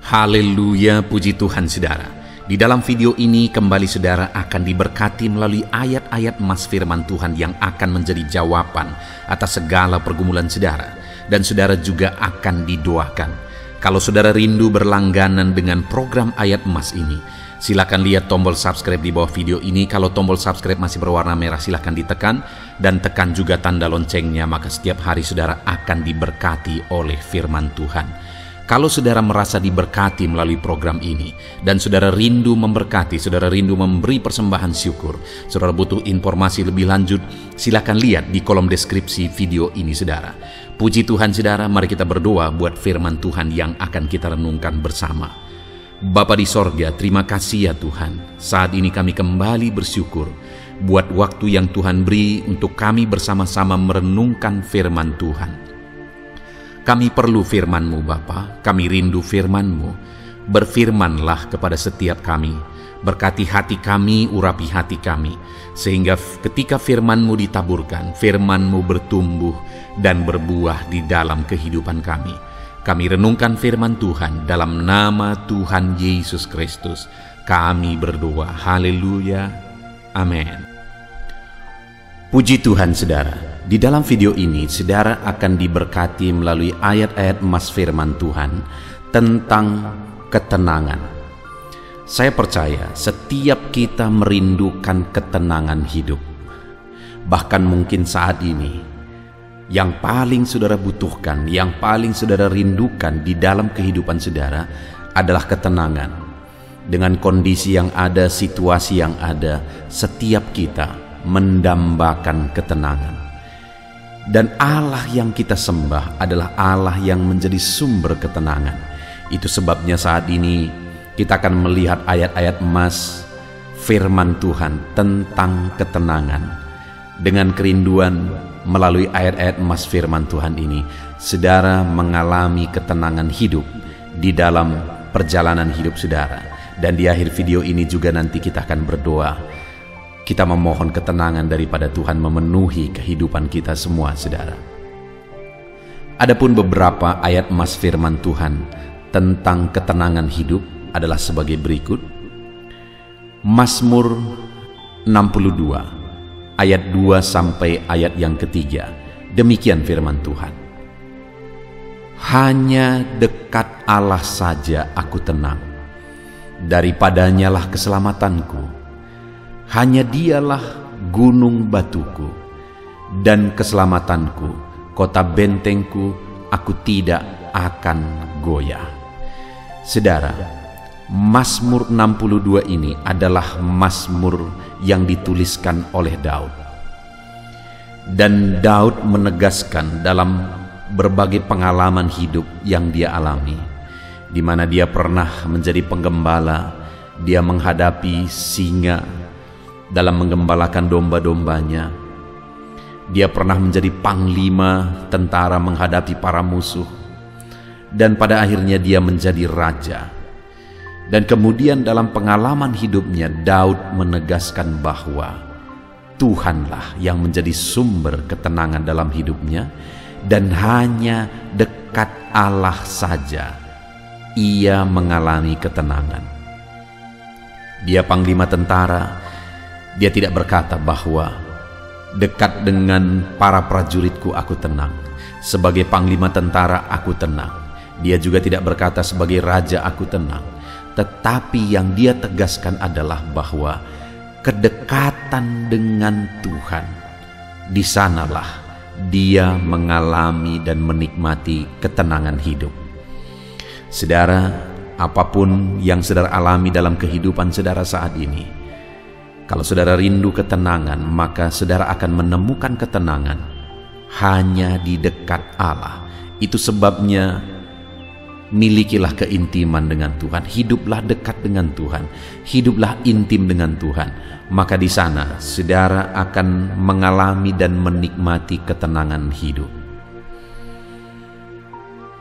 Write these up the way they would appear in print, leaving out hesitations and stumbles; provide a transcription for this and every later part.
Haleluya, puji Tuhan saudara. Di dalam video ini kembali saudara akan diberkati melalui ayat-ayat emas firman Tuhan yang akan menjadi jawaban atas segala pergumulan saudara. Dan saudara juga akan didoakan. Kalau saudara rindu berlangganan dengan program ayat emas ini, silakan lihat tombol subscribe di bawah video ini. Kalau tombol subscribe masih berwarna merah, silakan ditekan dan tekan juga tanda loncengnya, maka setiap hari saudara akan diberkati oleh firman Tuhan. Kalau saudara merasa diberkati melalui program ini dan saudara rindu memberkati, saudara rindu memberi persembahan syukur, saudara butuh informasi lebih lanjut, silakan lihat di kolom deskripsi video ini saudara. Puji Tuhan saudara, mari kita berdoa buat firman Tuhan yang akan kita renungkan bersama. Bapa di sorga, terima kasih ya Tuhan. Saat ini kami kembali bersyukur buat waktu yang Tuhan beri untuk kami bersama-sama merenungkan firman Tuhan. Kami perlu firman-Mu Bapa, kami rindu firman-Mu. Berfirmanlah kepada setiap kami, berkati hati kami, urapi hati kami, sehingga ketika firman-Mu ditaburkan, firman-Mu bertumbuh dan berbuah di dalam kehidupan kami. Kami renungkan firman Tuhan dalam nama Tuhan Yesus Kristus. Kami berdoa, haleluya, amin. Puji Tuhan saudara. Di dalam video ini, saudara akan diberkati melalui ayat-ayat emas firman Tuhan tentang ketenangan. Saya percaya setiap kita merindukan ketenangan hidup. Bahkan mungkin saat ini, yang paling saudara butuhkan, yang paling saudara rindukan di dalam kehidupan saudara adalah ketenangan. Dengan kondisi yang ada, situasi yang ada, setiap kita mendambakan ketenangan. Dan Allah yang kita sembah adalah Allah yang menjadi sumber ketenangan. Itu sebabnya saat ini kita akan melihat ayat-ayat emas firman Tuhan tentang ketenangan. Dengan kerinduan melalui ayat-ayat emas firman Tuhan ini, saudara mengalami ketenangan hidup di dalam perjalanan hidup saudara. Dan di akhir video ini juga nanti kita akan berdoa. Kita memohon ketenangan daripada Tuhan memenuhi kehidupan kita semua, saudara. Adapun beberapa ayat emas firman Tuhan tentang ketenangan hidup adalah sebagai berikut. Mazmur 62 ayat 2 sampai ayat yang ketiga. Demikian firman Tuhan. Hanya dekat Allah saja aku tenang. Daripadanyalah keselamatanku. Hanya dialah gunung batuku dan keselamatanku, kota bentengku, aku tidak akan goyah. Saudara, Mazmur 62 ini adalah Mazmur yang dituliskan oleh Daud. Dan Daud menegaskan dalam berbagai pengalaman hidup yang dia alami, di mana dia pernah menjadi penggembala, dia menghadapi singa dalam menggembalakan domba-dombanya. Dia pernah menjadi panglima tentara menghadapi para musuh. Dan pada akhirnya dia menjadi raja. Dan kemudian dalam pengalaman hidupnya, Daud menegaskan bahwa Tuhanlah yang menjadi sumber ketenangan dalam hidupnya. Dan hanya dekat Allah saja ia mengalami ketenangan. Dia panglima tentara. Dia tidak berkata bahwa dekat dengan para prajuritku aku tenang. Sebagai panglima tentara aku tenang. Dia juga tidak berkata sebagai raja aku tenang. Tetapi yang dia tegaskan adalah bahwa kedekatan dengan Tuhan, di sanalah dia mengalami dan menikmati ketenangan hidup. Saudara, apapun yang saudara alami dalam kehidupan saudara saat ini, kalau saudara rindu ketenangan, maka saudara akan menemukan ketenangan hanya di dekat Allah. Itu sebabnya milikilah keintiman dengan Tuhan, hiduplah dekat dengan Tuhan, hiduplah intim dengan Tuhan. Maka di sana saudara akan mengalami dan menikmati ketenangan hidup.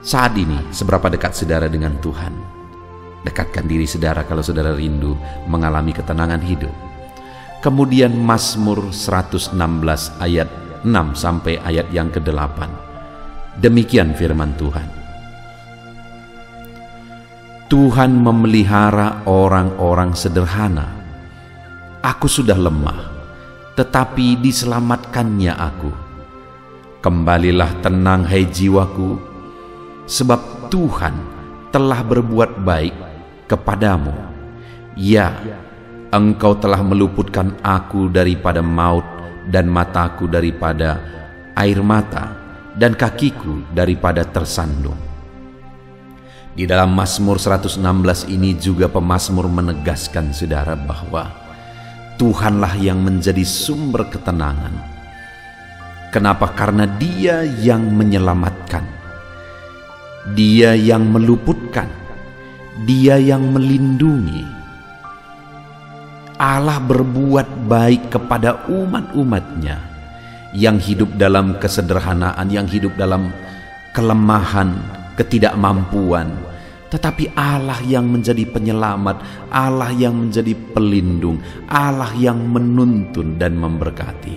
Saat ini, seberapa dekat saudara dengan Tuhan? Dekatkan diri saudara kalau saudara rindu mengalami ketenangan hidup. Kemudian Mazmur 116 ayat 6 sampai ayat yang ke-8. Demikian firman Tuhan. Tuhan memelihara orang-orang sederhana. Aku sudah lemah, tetapi diselamatkannya aku. Kembalilah tenang, hai jiwaku, sebab Tuhan telah berbuat baik kepadamu. Ya, Engkau telah meluputkan aku daripada maut, dan mataku daripada air mata, dan kakiku daripada tersandung. Di dalam Mazmur 116 ini juga pemazmur menegaskan, saudara, bahwa Tuhanlah yang menjadi sumber ketenangan. Kenapa? Karena Dia yang menyelamatkan, Dia yang meluputkan, Dia yang melindungi. Allah berbuat baik kepada umat-umatnya yang hidup dalam kesederhanaan, yang hidup dalam kelemahan, ketidakmampuan. Tetapi Allah yang menjadi penyelamat, Allah yang menjadi pelindung, Allah yang menuntun dan memberkati.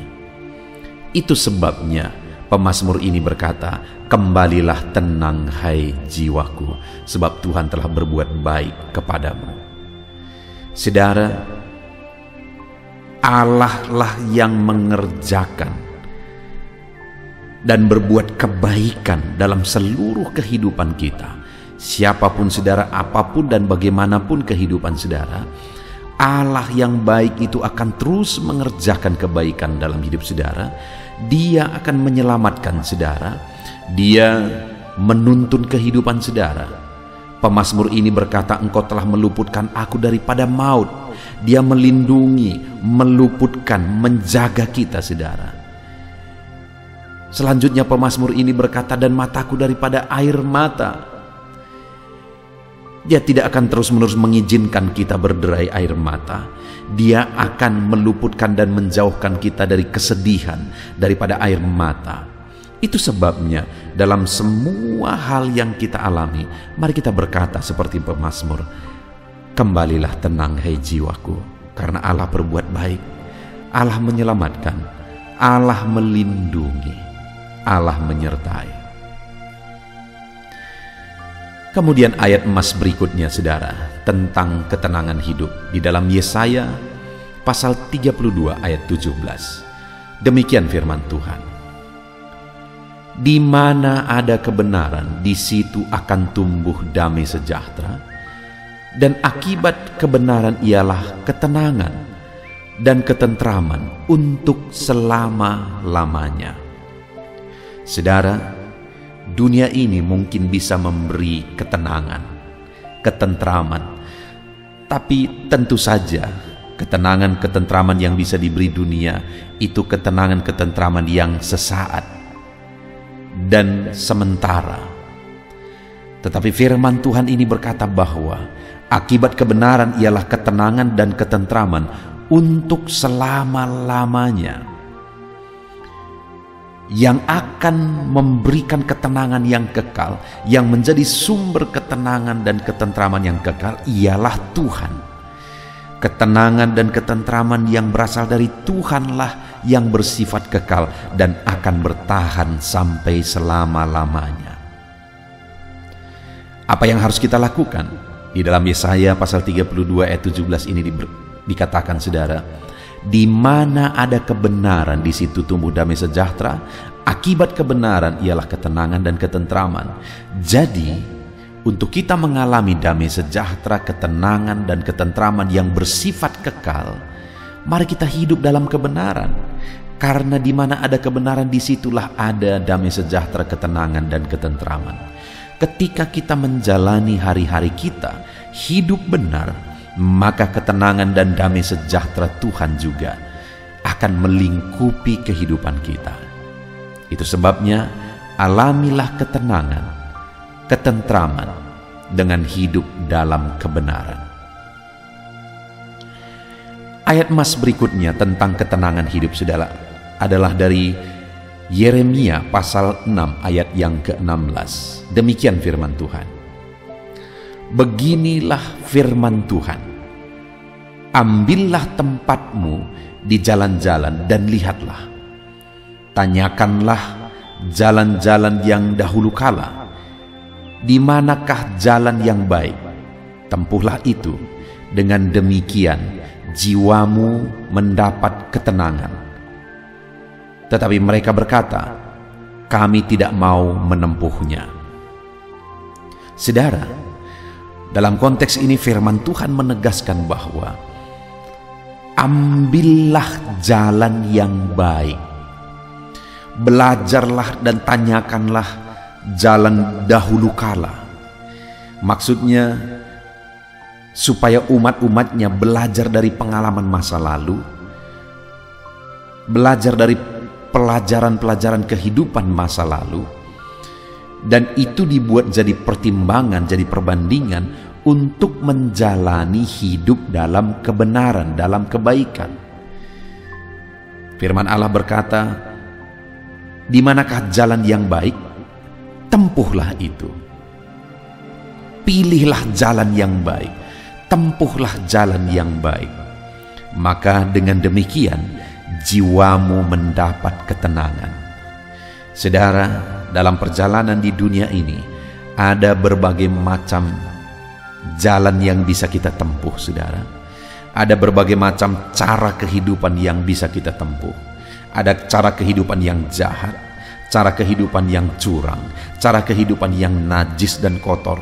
Itu sebabnya pemazmur ini berkata, kembalilah tenang, hai jiwaku, sebab Tuhan telah berbuat baik kepadamu. Saudara, Allah lah yang mengerjakan dan berbuat kebaikan dalam seluruh kehidupan kita. Siapapun saudara, apapun dan bagaimanapun kehidupan saudara, Allah yang baik itu akan terus mengerjakan kebaikan dalam hidup saudara. Dia akan menyelamatkan saudara, Dia menuntun kehidupan saudara. Pemazmur ini berkata, Engkau telah meluputkan aku daripada maut. Dia melindungi, meluputkan, menjaga kita, saudara. Selanjutnya pemazmur ini berkata, dan mataku daripada air mata. Dia tidak akan terus-menerus mengizinkan kita berderai air mata. Dia akan meluputkan dan menjauhkan kita dari kesedihan, daripada air mata. Itu sebabnya dalam semua hal yang kita alami, mari kita berkata seperti pemazmur, kembalilah tenang, hai jiwaku, karena Allah berbuat baik, Allah menyelamatkan, Allah melindungi, Allah menyertai. Kemudian ayat emas berikutnya, saudara, tentang ketenangan hidup di dalam Yesaya pasal 32 ayat 17. Demikian firman Tuhan. Di mana ada kebenaran, di situ akan tumbuh damai sejahtera, dan akibat kebenaran ialah ketenangan dan ketentraman untuk selama-lamanya. Saudara, dunia ini mungkin bisa memberi ketenangan, ketentraman, tapi tentu saja ketenangan, ketentraman yang bisa diberi dunia itu ketenangan, ketentraman yang sesaat dan sementara. Tetapi firman Tuhan ini berkata bahwa akibat kebenaran ialah ketenangan dan ketentraman untuk selama-lamanya, yang akan memberikan ketenangan yang kekal, yang menjadi sumber ketenangan dan ketentraman yang kekal ialah Tuhan. Ketenangan dan ketentraman yang berasal dari Tuhanlah yang bersifat kekal dan akan bertahan sampai selama-lamanya. Apa yang harus kita lakukan? Di dalam Yesaya pasal 32 ayat 17 ini dikatakan, saudara, di mana ada kebenaran, di situ tumbuh damai sejahtera. Akibat kebenaran ialah ketenangan dan ketentraman. Jadi, untuk kita mengalami damai sejahtera, ketenangan dan ketentraman yang bersifat kekal, mari kita hidup dalam kebenaran. Karena di mana ada kebenaran, disitulah ada damai sejahtera, ketenangan dan ketentraman. Ketika kita menjalani hari-hari kita hidup benar, maka ketenangan dan damai sejahtera Tuhan juga akan melingkupi kehidupan kita. Itu sebabnya alamilah ketenangan, ketentraman dengan hidup dalam kebenaran. Ayat emas berikutnya tentang ketenangan hidup, saudara, adalah dari Yeremia pasal 6 ayat yang ke-16. Demikian firman Tuhan. Beginilah firman Tuhan, ambillah tempatmu di jalan-jalan dan lihatlah. Tanyakanlah jalan-jalan yang dahulu kala, di manakah jalan yang baik, tempuhlah itu. Dengan demikian jiwamu mendapat ketenangan. Tetapi mereka berkata, kami tidak mau menempuhnya. Saudara, dalam konteks ini firman Tuhan menegaskan bahwa ambillah jalan yang baik. Belajarlah dan tanyakanlah jalan dahulu kala. Maksudnya supaya umat-umatnya belajar dari pengalaman masa lalu, belajar dari pelajaran-pelajaran kehidupan masa lalu, dan itu dibuat jadi pertimbangan, jadi perbandingan untuk menjalani hidup dalam kebenaran, dalam kebaikan. Firman Allah berkata, di manakah jalan yang baik? Tempuhlah itu. Pilihlah jalan yang baik, tempuhlah jalan yang baik. Maka dengan demikian jiwamu mendapat ketenangan. Saudara, dalam perjalanan di dunia ini ada berbagai macam jalan yang bisa kita tempuh, saudara. Ada berbagai macam cara kehidupan yang bisa kita tempuh. Ada cara kehidupan yang jahat, cara kehidupan yang curang, cara kehidupan yang najis dan kotor.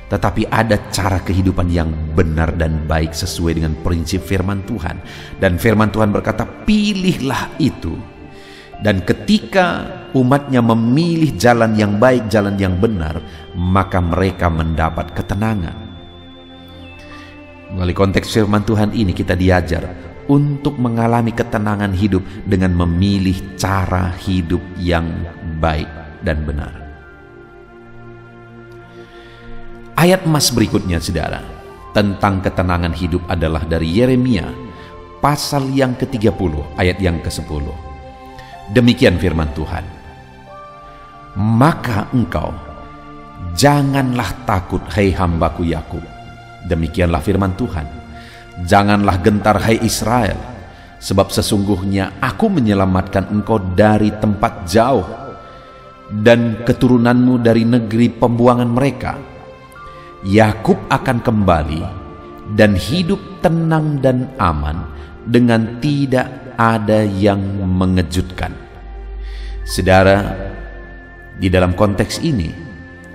Tetapi ada cara kehidupan yang benar dan baik sesuai dengan prinsip firman Tuhan. Dan firman Tuhan berkata, pilihlah itu. Dan ketika umatnya memilih jalan yang baik, jalan yang benar, maka mereka mendapat ketenangan. Melalui konteks firman Tuhan ini kita diajar untuk mengalami ketenangan hidup dengan memilih cara hidup yang baik dan benar. Ayat emas berikutnya, saudara, tentang ketenangan hidup adalah dari Yeremia pasal yang ke-30 ayat yang ke-10. Demikian firman Tuhan, maka engkau janganlah takut, hai hambaku Yakub. Demikianlah firman Tuhan, janganlah gentar, hai Israel, sebab sesungguhnya aku menyelamatkan engkau dari tempat jauh dan keturunanmu dari negeri pembuangan mereka. Yakub akan kembali dan hidup tenang dan aman dengan tidak ada yang mengejutkan. Saudara, di dalam konteks ini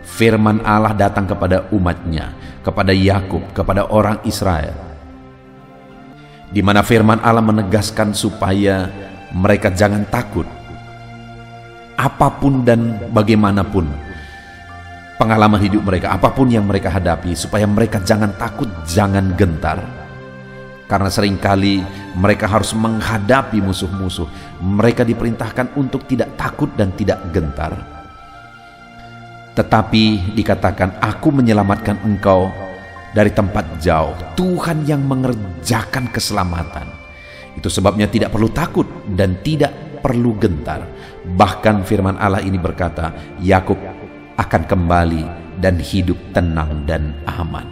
firman Allah datang kepada umatnya, kepada Yakub, kepada orang Israel, di mana firman Allah menegaskan supaya mereka jangan takut apapun dan bagaimanapun pengalaman hidup mereka, apapun yang mereka hadapi, supaya mereka jangan takut, jangan gentar. Karena seringkali mereka harus menghadapi musuh-musuh. Mereka diperintahkan untuk tidak takut dan tidak gentar. Tetapi dikatakan, aku menyelamatkan engkau dari tempat jauh. Tuhan yang mengerjakan keselamatan. Itu sebabnya tidak perlu takut dan tidak perlu gentar. Bahkan firman Allah ini berkata, Yakub akan kembali dan hidup tenang dan aman.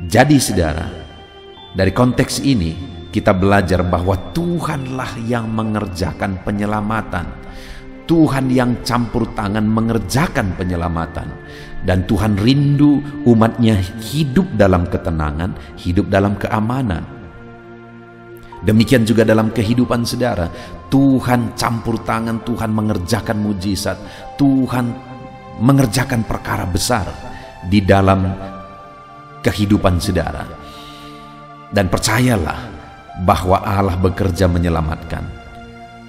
Jadi saudara, dari konteks ini kita belajar bahwa Tuhanlah yang mengerjakan penyelamatan. Tuhan yang campur tangan mengerjakan penyelamatan. Dan Tuhan rindu umatnya hidup dalam ketenangan, hidup dalam keamanan. Demikian juga dalam kehidupan saudara, Tuhan campur tangan, Tuhan mengerjakan mujizat, Tuhan mengerjakan perkara besar di dalam kehidupan saudara. Dan percayalah bahwa Allah bekerja menyelamatkan.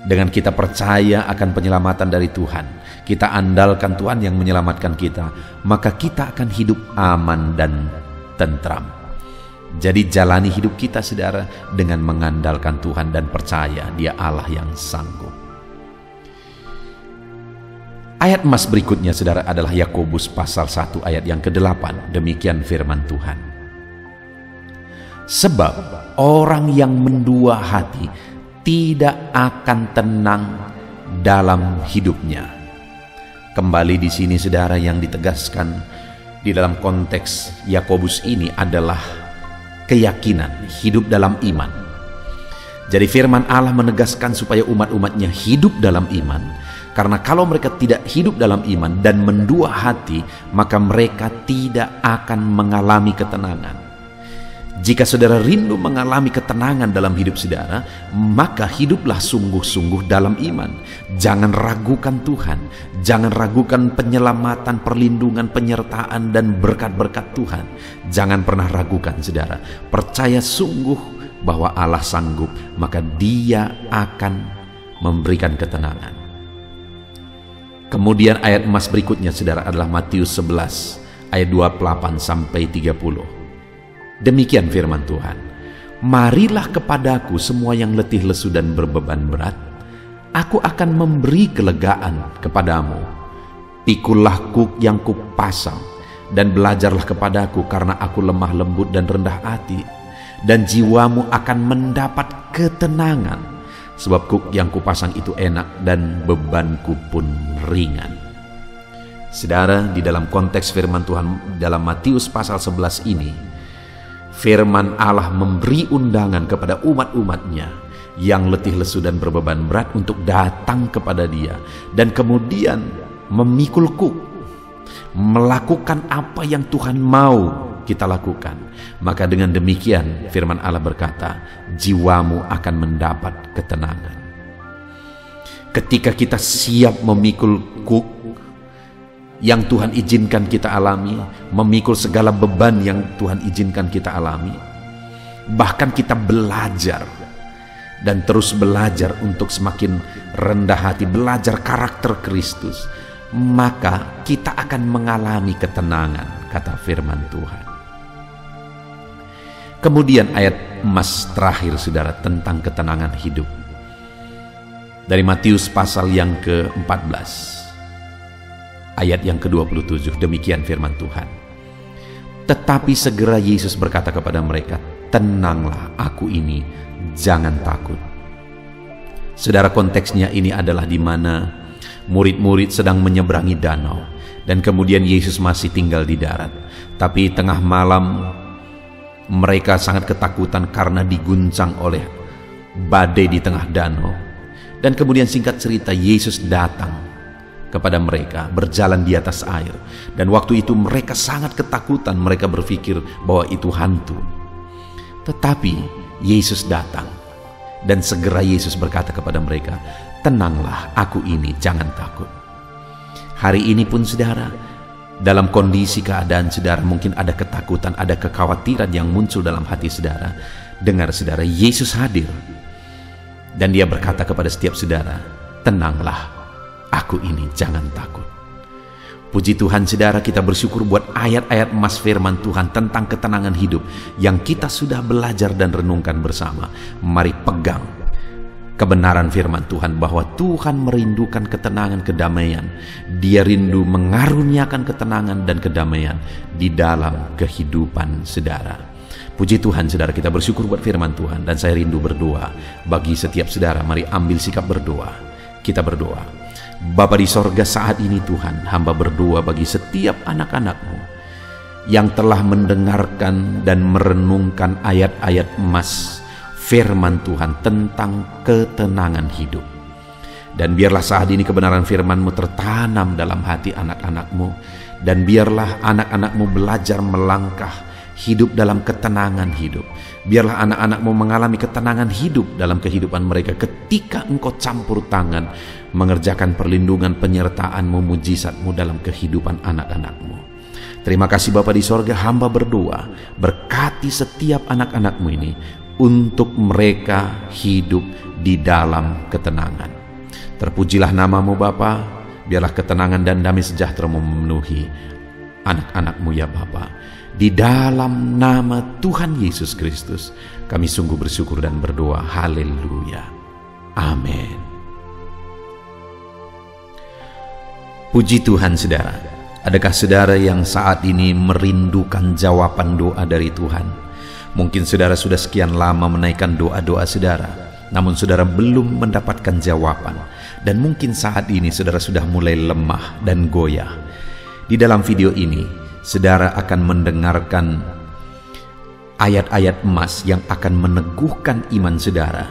Dengan kita percaya akan penyelamatan dari Tuhan, kita andalkan Tuhan yang menyelamatkan kita, maka kita akan hidup aman dan tentram. Jadi jalani hidup kita saudara dengan mengandalkan Tuhan dan percaya Dia Allah yang sanggup. Ayat emas berikutnya saudara adalah Yakobus pasal 1 ayat yang ke-8. Demikian firman Tuhan. Sebab orang yang mendua hati tidak akan tenang dalam hidupnya. Kembali di sini saudara, yang ditegaskan di dalam konteks Yakobus ini adalah keyakinan, hidup dalam iman. Jadi firman Allah menegaskan supaya umat-umatnya hidup dalam iman. Karena kalau mereka tidak hidup dalam iman dan mendua hati, maka mereka tidak akan mengalami ketenangan. Jika saudara rindu mengalami ketenangan dalam hidup saudara, maka hiduplah sungguh-sungguh dalam iman. Jangan ragukan Tuhan, jangan ragukan penyelamatan, perlindungan, penyertaan, dan berkat-berkat Tuhan. Jangan pernah ragukan saudara. Percaya sungguh bahwa Allah sanggup, maka Dia akan memberikan ketenangan. Kemudian ayat emas berikutnya saudara adalah Matius 11 ayat 28 sampai 30. Demikian firman Tuhan, marilah kepadaku semua yang letih lesu dan berbeban berat, aku akan memberi kelegaan kepadamu. Pikullah kuk yang kupasang, dan belajarlah kepadaku, karena aku lemah lembut dan rendah hati, dan jiwamu akan mendapat ketenangan, sebab kuk yang kupasang itu enak dan bebanku pun ringan. Saudara, di dalam konteks firman Tuhan dalam Matius pasal 11 ini, firman Allah memberi undangan kepada umat-umatnya yang letih lesu dan berbeban berat untuk datang kepada Dia, dan kemudian memikul kuk, melakukan apa yang Tuhan mau kita lakukan. Maka dengan demikian firman Allah berkata, jiwamu akan mendapat ketenangan. Ketika kita siap memikul kuk yang Tuhan izinkan kita alami, memikul segala beban yang Tuhan izinkan kita alami, bahkan kita belajar dan terus belajar untuk semakin rendah hati, belajar karakter Kristus, maka kita akan mengalami ketenangan, kata firman Tuhan. Kemudian ayat emas terakhir saudara tentang ketenangan hidup, dari Matius pasal yang ke-14 ayat yang ke-27, demikian firman Tuhan. Tetapi segera Yesus berkata kepada mereka, tenanglah, aku ini, jangan takut. Saudara, konteksnya ini adalah di mana murid-murid sedang menyeberangi danau, dan kemudian Yesus masih tinggal di darat. Tapi tengah malam mereka sangat ketakutan karena diguncang oleh badai di tengah danau. Dan kemudian singkat cerita, Yesus datang kepada mereka, berjalan di atas air. Dan waktu itu mereka sangat ketakutan, mereka berpikir bahwa itu hantu. Tetapi Yesus datang, dan segera Yesus berkata kepada mereka, tenanglah, aku ini, jangan takut. Hari ini pun saudara, dalam kondisi keadaan saudara mungkin ada ketakutan, ada kekhawatiran yang muncul dalam hati saudara. Dengar saudara, Yesus hadir, dan Dia berkata kepada setiap saudara, tenanglah, aku ini, jangan takut. Puji Tuhan saudara, kita bersyukur buat ayat-ayat emas firman Tuhan tentang ketenangan hidup yang kita sudah belajar dan renungkan bersama. Mari pegang kebenaran firman Tuhan bahwa Tuhan merindukan ketenangan, kedamaian. Dia rindu mengaruniakan ketenangan dan kedamaian di dalam kehidupan saudara. Puji Tuhan saudara, kita bersyukur buat firman Tuhan, dan saya rindu berdoa bagi setiap saudara. Mari ambil sikap berdoa. Kita berdoa. Bapa di sorga, saat ini Tuhan, hamba berdoa bagi setiap anak-anak-Mu yang telah mendengarkan dan merenungkan ayat-ayat emas firman Tuhan tentang ketenangan hidup. Dan biarlah saat ini kebenaran firman-Mu tertanam dalam hati anak-anak-Mu, dan biarlah anak-anak-Mu belajar melangkah hidup dalam ketenangan hidup. Biarlah anak-anak-Mu mengalami ketenangan hidup dalam kehidupan mereka ketika Engkau campur tangan mengerjakan perlindungan, penyertaan-Mu, mujizat-Mu dalam kehidupan anak-anak-Mu. Terima kasih Bapa di sorga, hamba berdoa, berkati setiap anak-anak-Mu ini untuk mereka hidup di dalam ketenangan. Terpujilah nama-Mu Bapa, biarlah ketenangan dan damai sejahtera memenuhi anak-anak-Mu ya Bapa. Di dalam nama Tuhan Yesus Kristus kami sungguh bersyukur dan berdoa. Haleluya. Amin. Puji Tuhan saudara. Adakah saudara yang saat ini merindukan jawaban doa dari Tuhan? Mungkin saudara sudah sekian lama menaikkan doa-doa saudara, namun saudara belum mendapatkan jawaban. Dan mungkin saat ini saudara sudah mulai lemah dan goyah. Di dalam video ini saudara akan mendengarkan ayat-ayat emas yang akan meneguhkan iman saudara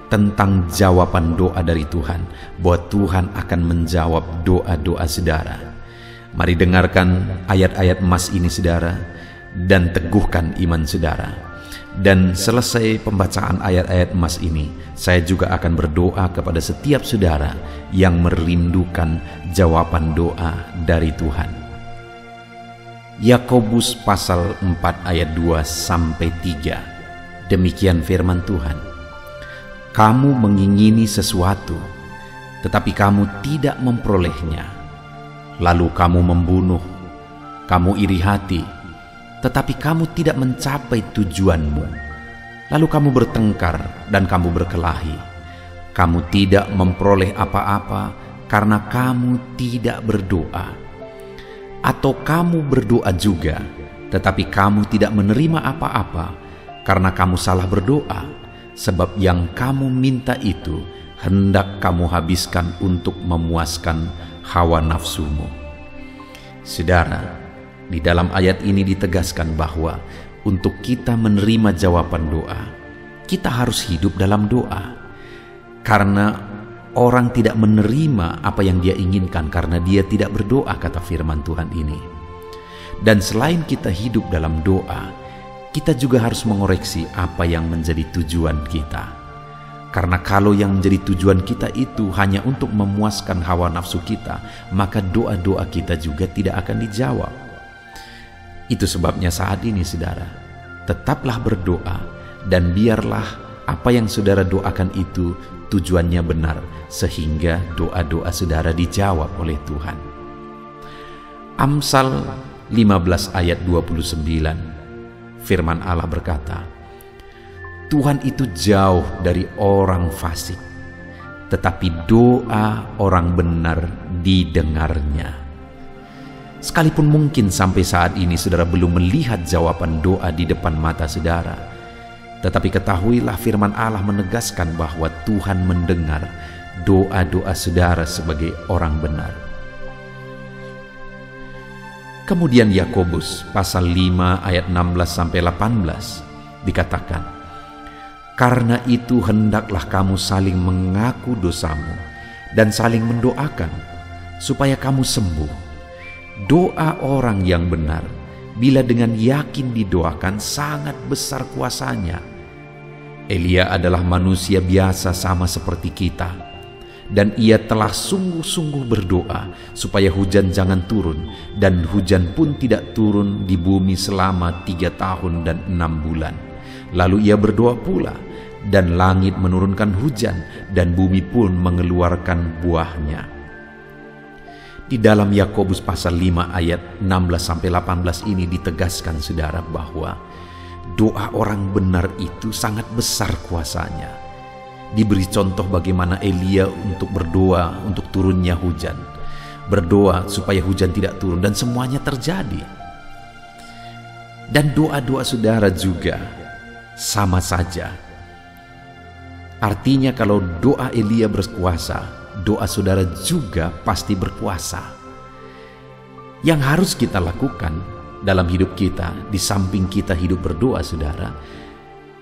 tentang jawaban doa dari Tuhan, bahwa Tuhan akan menjawab doa-doa saudara. Mari dengarkan ayat-ayat emas ini saudara, dan teguhkan iman saudara. Dan selesai pembacaan ayat-ayat emas ini, saya juga akan berdoa kepada setiap saudara yang merindukan jawaban doa dari Tuhan. Yakobus pasal 4 ayat 2-3. Demikian firman Tuhan. Kamu mengingini sesuatu, tetapi kamu tidak memperolehnya. Lalu kamu membunuh, kamu iri hati, tetapi kamu tidak mencapai tujuanmu. Lalu kamu bertengkar dan kamu berkelahi. Kamu tidak memperoleh apa-apa karena kamu tidak berdoa. Atau kamu berdoa juga, tetapi kamu tidak menerima apa-apa karena kamu salah berdoa, sebab yang kamu minta itu hendak kamu habiskan untuk memuaskan hawa nafsumu. Saudara, di dalam ayat ini ditegaskan bahwa untuk kita menerima jawaban doa, kita harus hidup dalam doa. Karena orang tidak menerima apa yang dia inginkan karena dia tidak berdoa, kata firman Tuhan ini. Dan selain kita hidup dalam doa, kita juga harus mengoreksi apa yang menjadi tujuan kita. Karena kalau yang menjadi tujuan kita itu hanya untuk memuaskan hawa nafsu kita, maka doa-doa kita juga tidak akan dijawab. Itu sebabnya saat ini saudara, tetaplah berdoa dan biarlah apa yang saudara doakan itu tujuannya benar, sehingga doa-doa saudara dijawab oleh Tuhan. Amsal 15 ayat 29, firman Allah berkata, Tuhan itu jauh dari orang fasik, tetapi doa orang benar didengarnya. Sekalipun mungkin sampai saat ini saudara belum melihat jawaban doa di depan mata saudara, tetapi ketahuilah firman Allah menegaskan bahwa Tuhan mendengar doa-doa saudara sebagai orang benar. Kemudian Yakobus pasal 5 ayat 16-18 dikatakan, karena itu hendaklah kamu saling mengaku dosamu dan saling mendoakan supaya kamu sembuh. Doa orang yang benar bila dengan yakin didoakan sangat besar kuasanya. Elia adalah manusia biasa sama seperti kita, dan ia telah sungguh-sungguh berdoa supaya hujan jangan turun, dan hujan pun tidak turun di bumi selama 3 tahun dan 6 bulan. Lalu ia berdoa pula, dan langit menurunkan hujan, dan bumi pun mengeluarkan buahnya. Di dalam Yakobus pasal 5 ayat 16-18 ini ditegaskan saudara bahwa doa orang benar itu sangat besar kuasanya. Diberi contoh bagaimana Elia untuk berdoa untuk turunnya hujan, berdoa supaya hujan tidak turun, dan semuanya terjadi. Dan doa-doa saudara juga sama saja. Artinya kalau doa Elia berkuasa, doa saudara juga pasti berkuasa. Yang harus kita lakukan dalam hidup kita, di samping kita hidup berdoa saudara,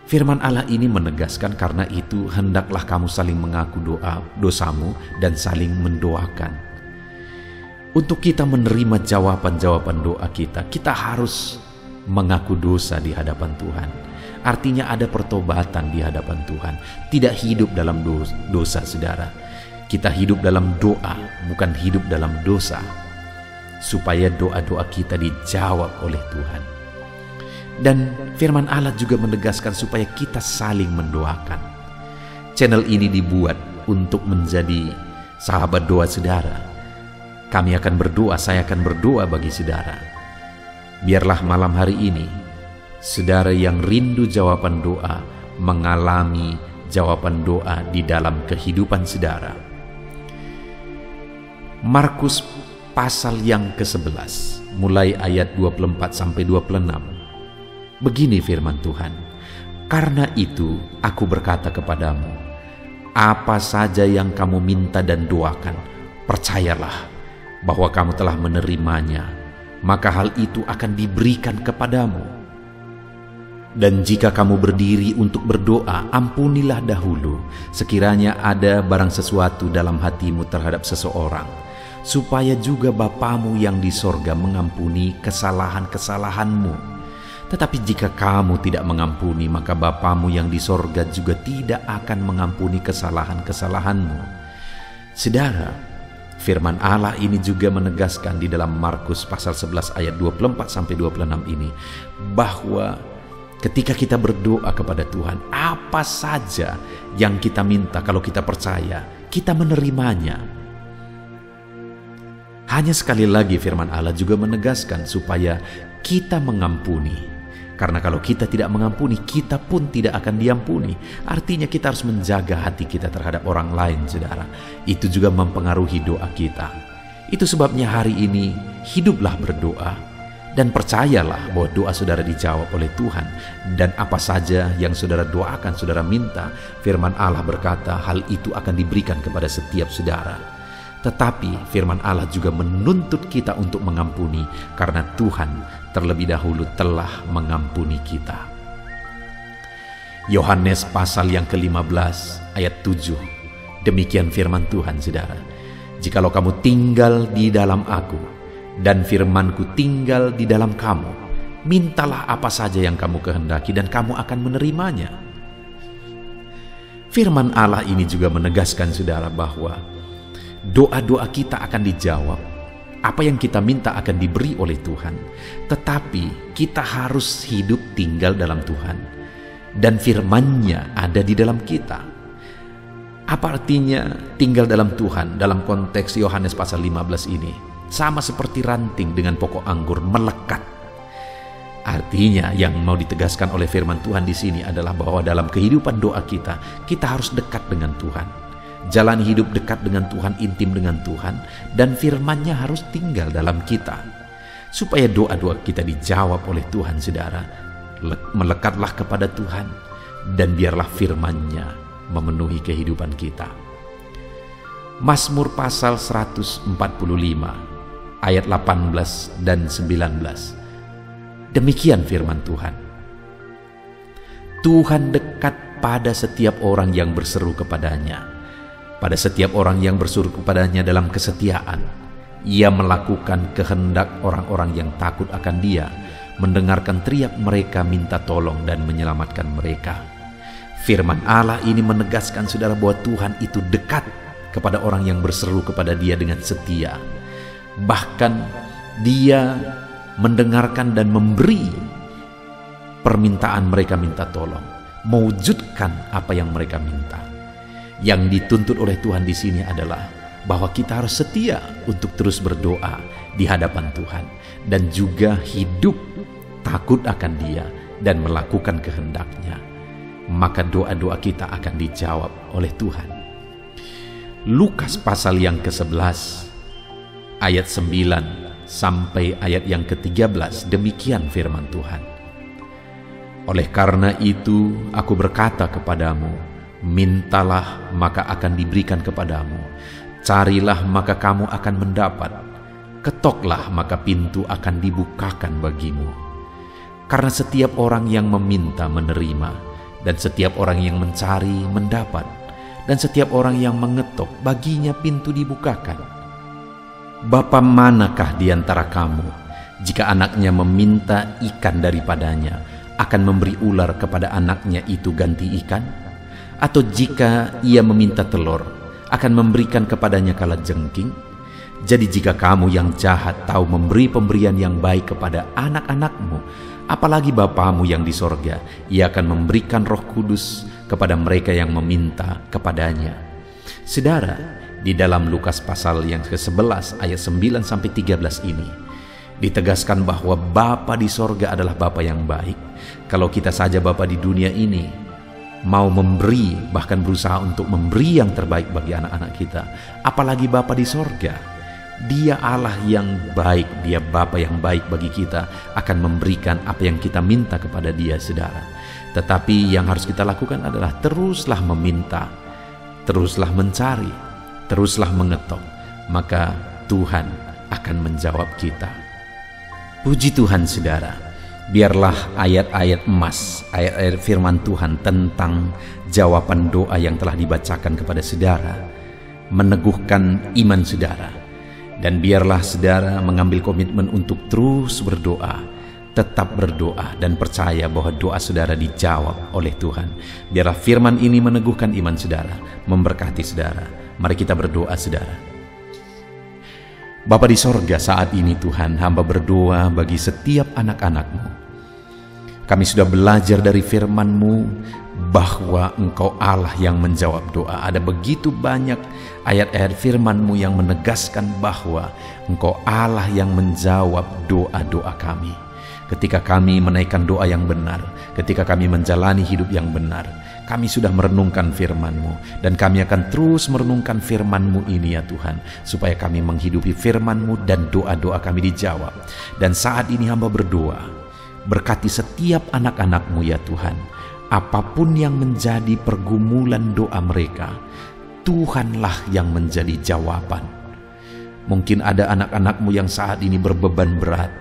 firman Allah ini menegaskan, karena itu hendaklah kamu saling mengaku dosamu dan saling mendoakan. Untuk kita menerima jawaban-jawaban doa kita, kita harus mengaku dosa di hadapan Tuhan. Artinya ada pertobatan di hadapan Tuhan. Tidak hidup dalam dosa saudara. Kita hidup dalam doa, bukan hidup dalam dosa, supaya doa-doa kita dijawab oleh Tuhan. Dan firman Allah juga menegaskan supaya kita saling mendoakan. Channel ini dibuat untuk menjadi sahabat doa saudara. Kami akan berdoa, saya akan berdoa bagi saudara. Biarlah malam hari ini, saudara yang rindu jawaban doa, mengalami jawaban doa di dalam kehidupan saudara. Markus pasal yang ke-11 mulai ayat 24-26. Begini firman Tuhan, karena itu aku berkata kepadamu, apa saja yang kamu minta dan doakan, percayalah bahwa kamu telah menerimanya, maka hal itu akan diberikan kepadamu. Dan jika kamu berdiri untuk berdoa, ampunilah dahulu sekiranya ada barang sesuatu dalam hatimu terhadap seseorang, supaya juga Bapamu yang di sorga mengampuni kesalahan-kesalahanmu. Tetapi jika kamu tidak mengampuni, maka Bapamu yang di sorga juga tidak akan mengampuni kesalahan-kesalahanmu. Saudara, firman Allah ini juga menegaskan di dalam Markus pasal 11 ayat 24-26 ini, bahwa ketika kita berdoa kepada Tuhan, apa saja yang kita minta, kalau kita percaya, kita menerimanya. Hanya sekali lagi firman Allah juga menegaskan supaya kita mengampuni. Karena kalau kita tidak mengampuni, kita pun tidak akan diampuni. Artinya kita harus menjaga hati kita terhadap orang lain, saudara. Itu juga mempengaruhi doa kita. Itu sebabnya hari ini, hiduplah berdoa. Dan percayalah bahwa doa saudara dijawab oleh Tuhan. Dan apa saja yang saudara doakan, saudara minta, firman Allah berkata hal itu akan diberikan kepada setiap saudara. Tetapi firman Allah juga menuntut kita untuk mengampuni, karena Tuhan terlebih dahulu telah mengampuni kita. Yohanes pasal yang ke-15 ayat 7. Demikian firman Tuhan, saudara. Jikalau kamu tinggal di dalam aku, dan firman-Ku tinggal di dalam kamu, mintalah apa saja yang kamu kehendaki dan kamu akan menerimanya. Firman Allah ini juga menegaskan, saudara, bahwa doa-doa kita akan dijawab. Apa yang kita minta akan diberi oleh Tuhan. Tetapi kita harus hidup tinggal dalam Tuhan. Dan firman-Nya ada di dalam kita. Apa artinya tinggal dalam Tuhan dalam konteks Yohanes pasal 15 ini? Sama seperti ranting dengan pokok anggur melekat. Artinya yang mau ditegaskan oleh firman Tuhan di sini adalah bahwa dalam kehidupan doa kita harus dekat dengan Tuhan. Jalan hidup dekat dengan Tuhan, intim dengan Tuhan, dan firman-Nya harus tinggal dalam kita. Supaya doa-doa kita dijawab oleh Tuhan, saudara, melekatlah kepada Tuhan, dan biarlah firman-Nya memenuhi kehidupan kita. Mazmur pasal 145 ayat 18 dan 19. Demikian firman Tuhan. Tuhan dekat pada setiap orang yang berseru kepadanya. Pada setiap orang yang berseru kepadanya dalam kesetiaan. Ia melakukan kehendak orang-orang yang takut akan Dia, mendengarkan teriak mereka minta tolong dan menyelamatkan mereka. Firman Allah ini menegaskan, saudara, bahwa Tuhan itu dekat kepada orang yang berseru kepada Dia dengan setia. Bahkan Dia mendengarkan dan memberi permintaan mereka minta tolong, mewujudkan apa yang mereka minta. Yang dituntut oleh Tuhan di sini adalah bahwa kita harus setia untuk terus berdoa di hadapan Tuhan, dan juga hidup takut akan Dia dan melakukan kehendak-Nya. Maka doa-doa kita akan dijawab oleh Tuhan. Lukas pasal yang ke-11 ayat 9 sampai ayat yang ke-13, demikian firman Tuhan. Oleh karena itu aku berkata kepadamu, mintalah maka akan diberikan kepadamu, carilah maka kamu akan mendapat, ketoklah maka pintu akan dibukakan bagimu. Karena setiap orang yang meminta menerima, dan setiap orang yang mencari mendapat, dan setiap orang yang mengetok baginya pintu dibukakan. Bapa manakah di antara kamu, jika anaknya meminta ikan daripadanya, akan memberi ular kepada anaknya itu ganti ikan? Atau jika ia meminta telur, akan memberikan kepadanya kalajengking? Jadi jika kamu yang jahat tahu memberi pemberian yang baik kepada anak-anakmu, apalagi Bapamu yang di sorga, Ia akan memberikan Roh Kudus kepada mereka yang meminta kepadanya. Saudara, di dalam Lukas pasal yang ke-11 ayat 9 sampai 13 ini ditegaskan bahwa Bapa di sorga adalah Bapa yang baik. Kalau kita saja Bapa di dunia ini mau memberi, bahkan berusaha untuk memberi yang terbaik bagi anak-anak kita, apalagi Bapa di sorga. Dia Allah yang baik, Dia Bapa yang baik bagi kita, akan memberikan apa yang kita minta kepada Dia, saudara. Tetapi yang harus kita lakukan adalah teruslah meminta, teruslah mencari, teruslah mengetok, maka Tuhan akan menjawab kita. Puji Tuhan, saudara. Biarlah ayat-ayat emas, ayat-ayat firman Tuhan tentang jawaban doa yang telah dibacakan kepada saudara meneguhkan iman saudara. Dan biarlah saudara mengambil komitmen untuk terus berdoa, tetap berdoa dan percaya bahwa doa saudara dijawab oleh Tuhan. Biarlah firman ini meneguhkan iman saudara, memberkati saudara. Mari kita berdoa saudara. Bapa di sorga, saat ini Tuhan, hamba berdoa bagi setiap anak-anak-Mu. Kami sudah belajar dari firman-Mu bahwa Engkau Allah yang menjawab doa. Ada begitu banyak ayat-ayat firman-Mu yang menegaskan bahwa Engkau Allah yang menjawab doa-doa kami. Ketika kami menaikkan doa yang benar, ketika kami menjalani hidup yang benar, kami sudah merenungkan firman-Mu, dan kami akan terus merenungkan firman-Mu ini ya Tuhan, supaya kami menghidupi firman-Mu dan doa-doa kami dijawab. Dan saat ini hamba berdoa, berkati setiap anak-anak-Mu ya Tuhan, apapun yang menjadi pergumulan doa mereka, Tuhanlah yang menjadi jawaban. Mungkin ada anak-anak-Mu yang saat ini berbeban berat,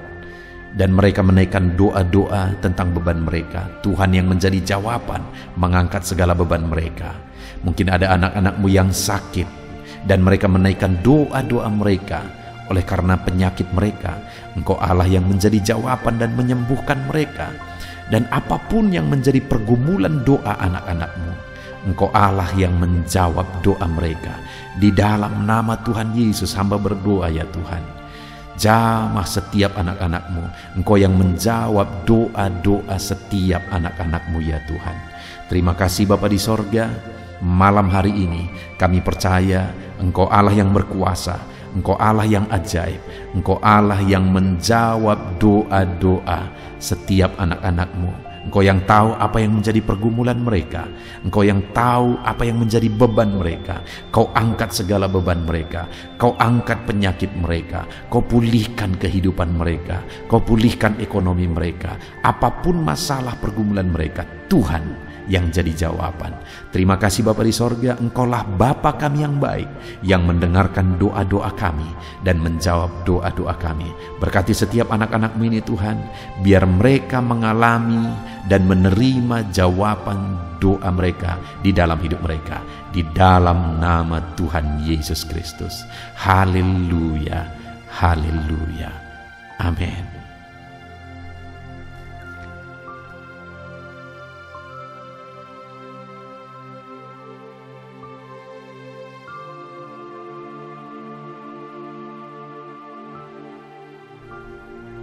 dan mereka menaikkan doa-doa tentang beban mereka. Tuhan yang menjadi jawaban, mengangkat segala beban mereka. Mungkin ada anak-anak-Mu yang sakit, dan mereka menaikkan doa-doa mereka. Oleh karena penyakit mereka, Engkau Allah yang menjadi jawaban dan menyembuhkan mereka. Dan apapun yang menjadi pergumulan doa anak-anak-Mu, Engkau Allah yang menjawab doa mereka. Di dalam nama Tuhan Yesus hamba berdoa ya Tuhan, jamah setiap anak-anak-Mu. Engkau yang menjawab doa-doa setiap anak-anak-Mu ya Tuhan. Terima kasih Bapa di sorga. Malam hari ini kami percaya Engkau Allah yang berkuasa, Engkau Allah yang ajaib, Engkau Allah yang menjawab doa-doa setiap anak-anak-Mu. Engkau yang tahu apa yang menjadi pergumulan mereka. Engkau yang tahu apa yang menjadi beban mereka. Kau angkat segala beban mereka. Kau angkat penyakit mereka. Kau pulihkan kehidupan mereka. Kau pulihkan ekonomi mereka. Apapun masalah pergumulan mereka, Tuhan yang jadi jawaban. Terima kasih Bapa di sorga, Engkaulah Bapa kami yang baik, yang mendengarkan doa-doa kami dan menjawab doa-doa kami. Berkati setiap anak-anak-Mu ini Tuhan, biar mereka mengalami dan menerima jawaban doa mereka di dalam hidup mereka, di dalam nama Tuhan Yesus Kristus. Haleluya, haleluya, amin.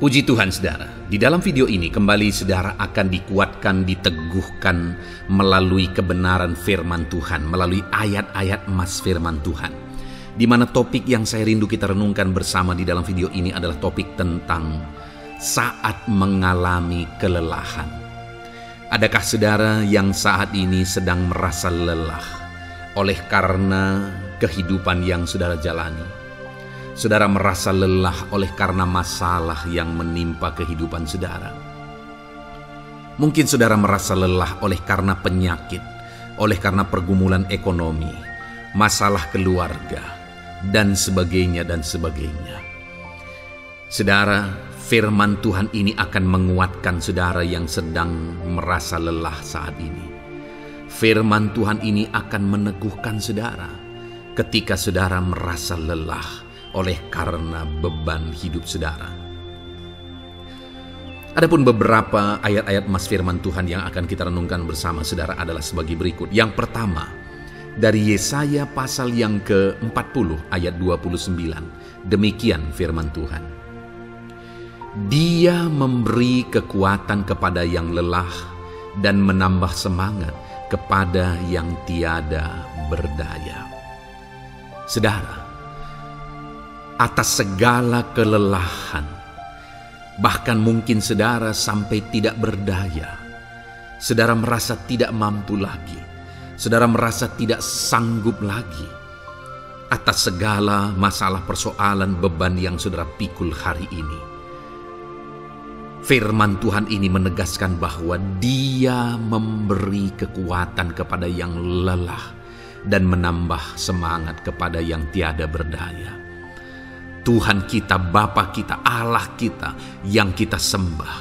Puji Tuhan saudara, di dalam video ini kembali saudara akan dikuatkan, diteguhkan melalui kebenaran firman Tuhan, melalui ayat-ayat emas firman Tuhan. Di mana topik yang saya rindu kita renungkan bersama di dalam video ini adalah topik tentang saat mengalami kelelahan. Adakah saudara yang saat ini sedang merasa lelah oleh karena kehidupan yang saudara jalani? Saudara merasa lelah oleh karena masalah yang menimpa kehidupan saudara. Mungkin saudara merasa lelah oleh karena penyakit, oleh karena pergumulan ekonomi, masalah keluarga, dan sebagainya dan sebagainya. Saudara, firman Tuhan ini akan menguatkan saudara yang sedang merasa lelah saat ini. Firman Tuhan ini akan meneguhkan saudara ketika saudara merasa lelah oleh karena beban hidup saudara. Adapun beberapa ayat-ayat emas firman Tuhan yang akan kita renungkan bersama saudara adalah sebagai berikut. Yang pertama, dari Yesaya pasal yang ke-40 ayat 29. Demikian firman Tuhan. Dia memberi kekuatan kepada yang lelah dan menambah semangat kepada yang tiada berdaya. Saudara, atas segala kelelahan, bahkan mungkin saudara sampai tidak berdaya, saudara merasa tidak mampu lagi, saudara merasa tidak sanggup lagi, atas segala masalah persoalan beban yang saudara pikul hari ini. Firman Tuhan ini menegaskan bahwa Dia memberi kekuatan kepada yang lelah dan menambah semangat kepada yang tiada berdaya. Tuhan kita, Bapa kita, Allah kita yang kita sembah,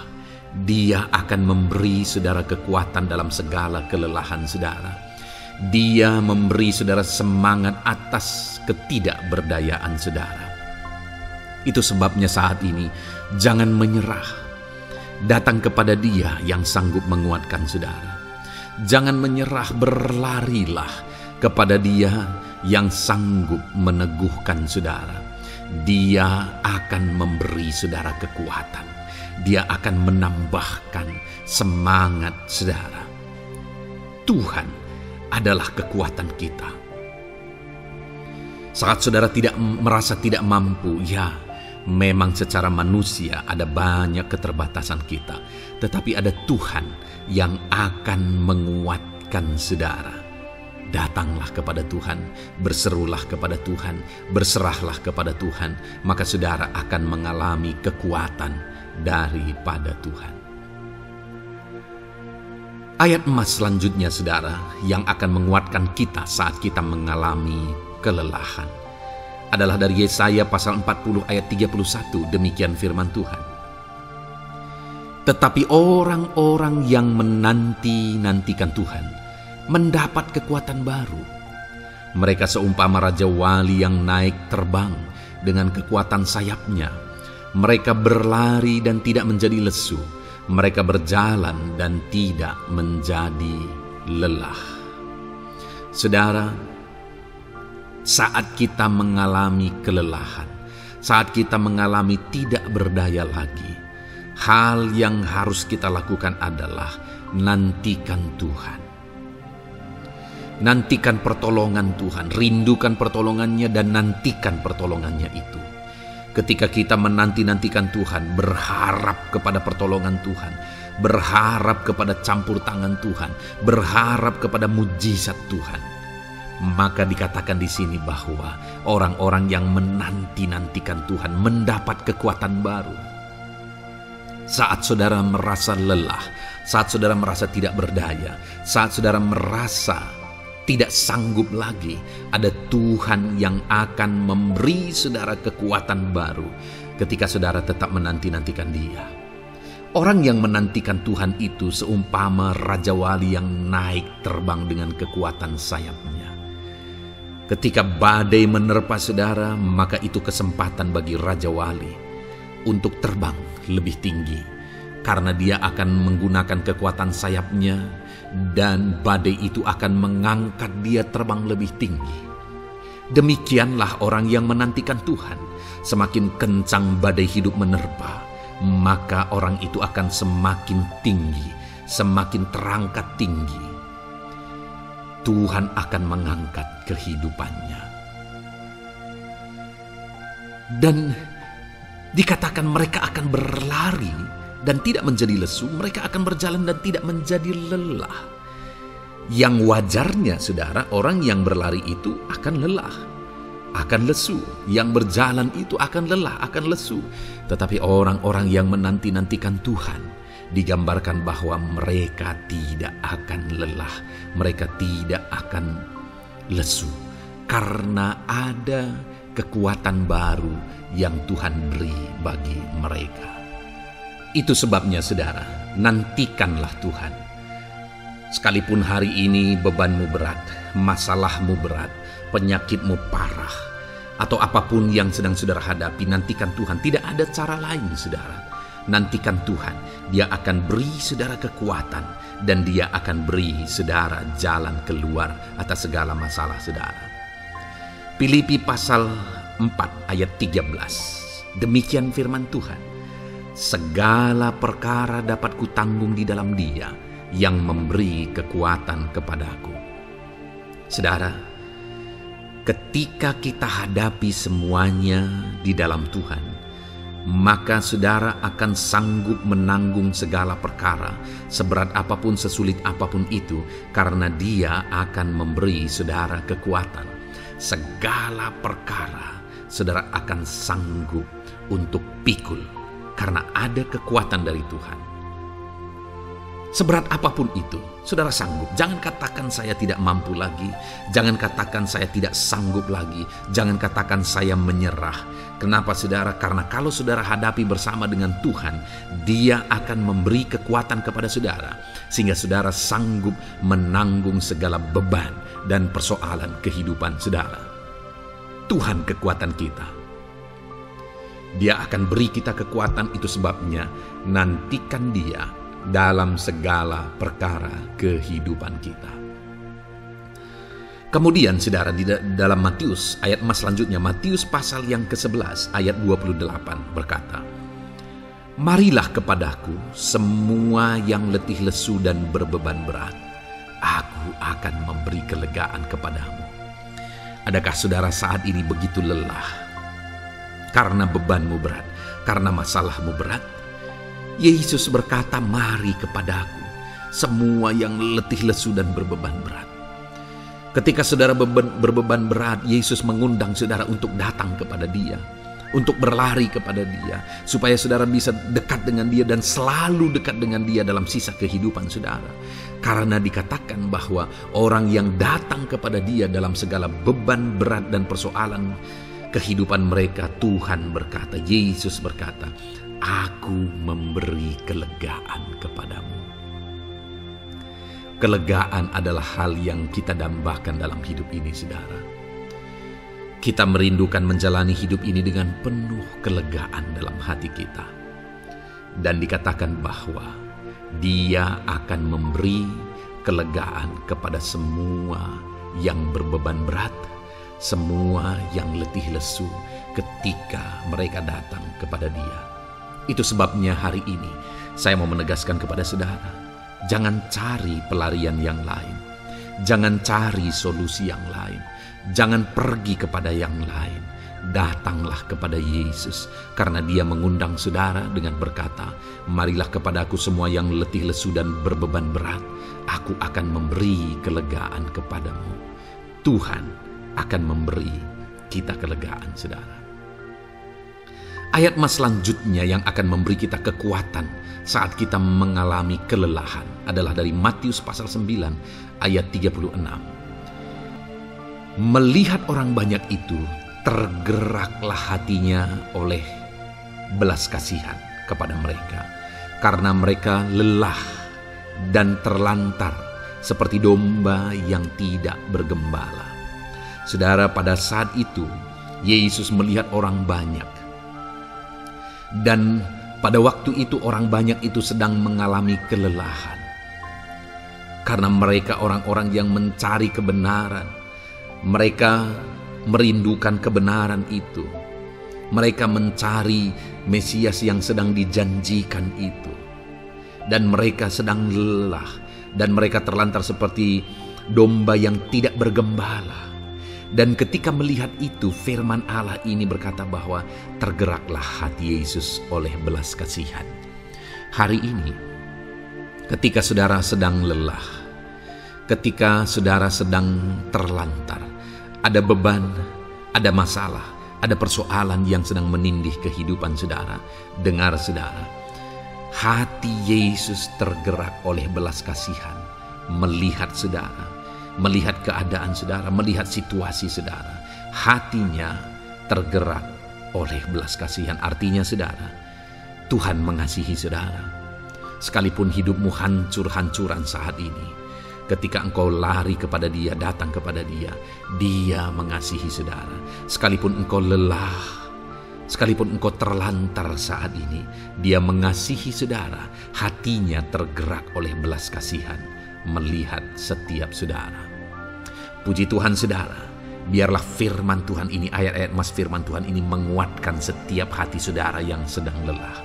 Dia akan memberi saudara kekuatan dalam segala kelelahan saudara. Dia memberi saudara semangat atas ketidakberdayaan saudara. Itu sebabnya saat ini jangan menyerah. Datang kepada Dia yang sanggup menguatkan saudara. Jangan menyerah, berlarilah kepada Dia yang sanggup meneguhkan saudara. Dia akan memberi saudara kekuatan. Dia akan menambahkan semangat saudara. Tuhan adalah kekuatan kita. Saat saudara merasa tidak mampu, ya memang secara manusia ada banyak keterbatasan kita. Tetapi ada Tuhan yang akan menguatkan saudara. Datanglah kepada Tuhan, berserulah kepada Tuhan, berserahlah kepada Tuhan, maka saudara akan mengalami kekuatan daripada Tuhan. Ayat emas selanjutnya saudara yang akan menguatkan kita saat kita mengalami kelelahan adalah dari Yesaya pasal 40 ayat 31. Demikian firman Tuhan. Tetapi orang-orang yang menanti-nantikan Tuhan mendapat kekuatan baru. Mereka seumpama Raja Wali yang naik terbang dengan kekuatan sayapnya. Mereka berlari dan tidak menjadi lesu. Mereka berjalan dan tidak menjadi lelah. Saudara, saat kita mengalami kelelahan, saat kita mengalami tidak berdaya lagi, hal yang harus kita lakukan adalah nantikan Tuhan. Nantikan pertolongan Tuhan, rindukan pertolongannya dan nantikan pertolongannya itu. Ketika kita menanti-nantikan Tuhan, berharap kepada pertolongan Tuhan, berharap kepada campur tangan Tuhan, berharap kepada mujizat Tuhan, maka dikatakan di sini bahwa orang-orang yang menanti-nantikan Tuhan mendapat kekuatan baru. Saat saudara merasa lelah, saat saudara merasa tidak berdaya, saat saudara merasa tidak sanggup lagi, ada Tuhan yang akan memberi saudara kekuatan baru ketika saudara tetap menanti-nantikan Dia. Orang yang menantikan Tuhan itu seumpama Raja Wali yang naik terbang dengan kekuatan sayapnya. Ketika badai menerpa saudara, maka itu kesempatan bagi Raja Wali untuk terbang lebih tinggi, karena dia akan menggunakan kekuatan sayapnya dan badai itu akan mengangkat dia terbang lebih tinggi. Demikianlah orang yang menantikan Tuhan. Semakin kencang badai hidup menerpa, maka orang itu akan semakin tinggi, semakin terangkat tinggi. Tuhan akan mengangkat kehidupannya. Dan dikatakan mereka akan berlari dan tidak menjadi lesu, mereka akan berjalan dan tidak menjadi lelah. Yang wajarnya saudara, orang yang berlari itu akan lelah, akan lesu. Yang berjalan itu akan lelah, akan lesu. Tetapi orang-orang yang menanti-nantikan Tuhan, digambarkan bahwa mereka tidak akan lelah, mereka tidak akan lesu, karena ada kekuatan baru yang Tuhan beri bagi mereka. Itu sebabnya saudara, nantikanlah Tuhan. Sekalipun hari ini bebanmu berat, masalahmu berat, penyakitmu parah, atau apapun yang sedang saudara hadapi, nantikan Tuhan. Tidak ada cara lain saudara. Nantikan Tuhan, Dia akan beri saudara kekuatan dan Dia akan beri saudara jalan keluar atas segala masalah saudara. Filipi pasal 4 ayat 13. Demikian firman Tuhan. Segala perkara dapat kutanggung di dalam Dia yang memberi kekuatan kepadaku. Saudara, ketika kita hadapi semuanya di dalam Tuhan, maka saudara akan sanggup menanggung segala perkara, seberat apapun, sesulit apapun itu, karena Dia akan memberi saudara kekuatan. Segala perkara saudara akan sanggup untuk pikul, karena ada kekuatan dari Tuhan. Seberat apapun itu, saudara sanggup. Jangan katakan saya tidak mampu lagi. Jangan katakan saya tidak sanggup lagi. Jangan katakan saya menyerah. Kenapa saudara? Karena kalau saudara hadapi bersama dengan Tuhan, Dia akan memberi kekuatan kepada saudara, sehingga saudara sanggup menanggung segala beban dan persoalan kehidupan saudara. Tuhan kekuatan kita. Dia akan beri kita kekuatan, itu sebabnya nantikan Dia dalam segala perkara kehidupan kita. Kemudian saudara, di dalam Matius ayat selanjutnya, Matius pasal yang ke-11 ayat 28 berkata, "Marilah kepadaku semua yang letih lesu dan berbeban berat, aku akan memberi kelegaan kepadamu." Adakah saudara saat ini begitu lelah karena bebanmu berat, karena masalahmu berat? Yesus berkata, "Mari kepadaku semua yang letih lesu dan berbeban berat." Ketika saudara berbeban berat, Yesus mengundang saudara untuk datang kepada Dia, untuk berlari kepada Dia, supaya saudara bisa dekat dengan Dia dan selalu dekat dengan Dia dalam sisa kehidupan saudara. Karena dikatakan bahwa orang yang datang kepada Dia dalam segala beban berat dan persoalan kehidupan mereka, Tuhan berkata, Yesus berkata, "Aku memberi kelegaan kepadamu." Kelegaan adalah hal yang kita dambakan dalam hidup ini, saudara. Kita merindukan menjalani hidup ini dengan penuh kelegaan dalam hati kita. Dan dikatakan bahwa Dia akan memberi kelegaan kepada semua yang berbeban berat, semua yang letih lesu ketika mereka datang kepada Dia. Itu sebabnya hari ini saya mau menegaskan kepada saudara, jangan cari pelarian yang lain. Jangan cari solusi yang lain. Jangan pergi kepada yang lain. Datanglah kepada Yesus, karena Dia mengundang saudara dengan berkata, "Marilah kepadaku semua yang letih lesu dan berbeban berat, aku akan memberi kelegaan kepadamu." Tuhan akan memberi kita kelegaan, saudara. Ayat selanjutnya yang akan memberi kita kekuatan saat kita mengalami kelelahan adalah dari Matius pasal 9 ayat 36. "Melihat orang banyak itu, tergeraklah hatinya oleh belas kasihan kepada mereka, karena mereka lelah dan terlantar seperti domba yang tidak bergembala." Saudara, pada saat itu Yesus melihat orang banyak. Dan pada waktu itu orang banyak itu sedang mengalami kelelahan. Karena mereka orang-orang yang mencari kebenaran. Mereka merindukan kebenaran itu. Mereka mencari Mesias yang sedang dijanjikan itu. Dan mereka sedang lelah. Dan mereka terlantar seperti domba yang tidak bergembala. Dan ketika melihat itu, firman Allah ini berkata bahwa tergeraklah hati Yesus oleh belas kasihan. Hari ini, ketika saudara sedang lelah, ketika saudara sedang terlantar, ada beban, ada masalah, ada persoalan yang sedang menindih kehidupan saudara, dengar saudara, hati Yesus tergerak oleh belas kasihan, melihat saudara, melihat keadaan saudara, melihat situasi saudara. Hatinya tergerak oleh belas kasihan. Artinya saudara, Tuhan mengasihi saudara. Sekalipun hidupmu hancur-hancuran saat ini, ketika engkau lari kepada Dia, datang kepada Dia, Dia mengasihi saudara. Sekalipun engkau lelah, sekalipun engkau terlantar saat ini, Dia mengasihi saudara. Hatinya tergerak oleh belas kasihan melihat setiap saudara. Puji Tuhan saudara, biarlah firman Tuhan ini, ayat-ayat firman Tuhan ini menguatkan setiap hati saudara yang sedang lelah.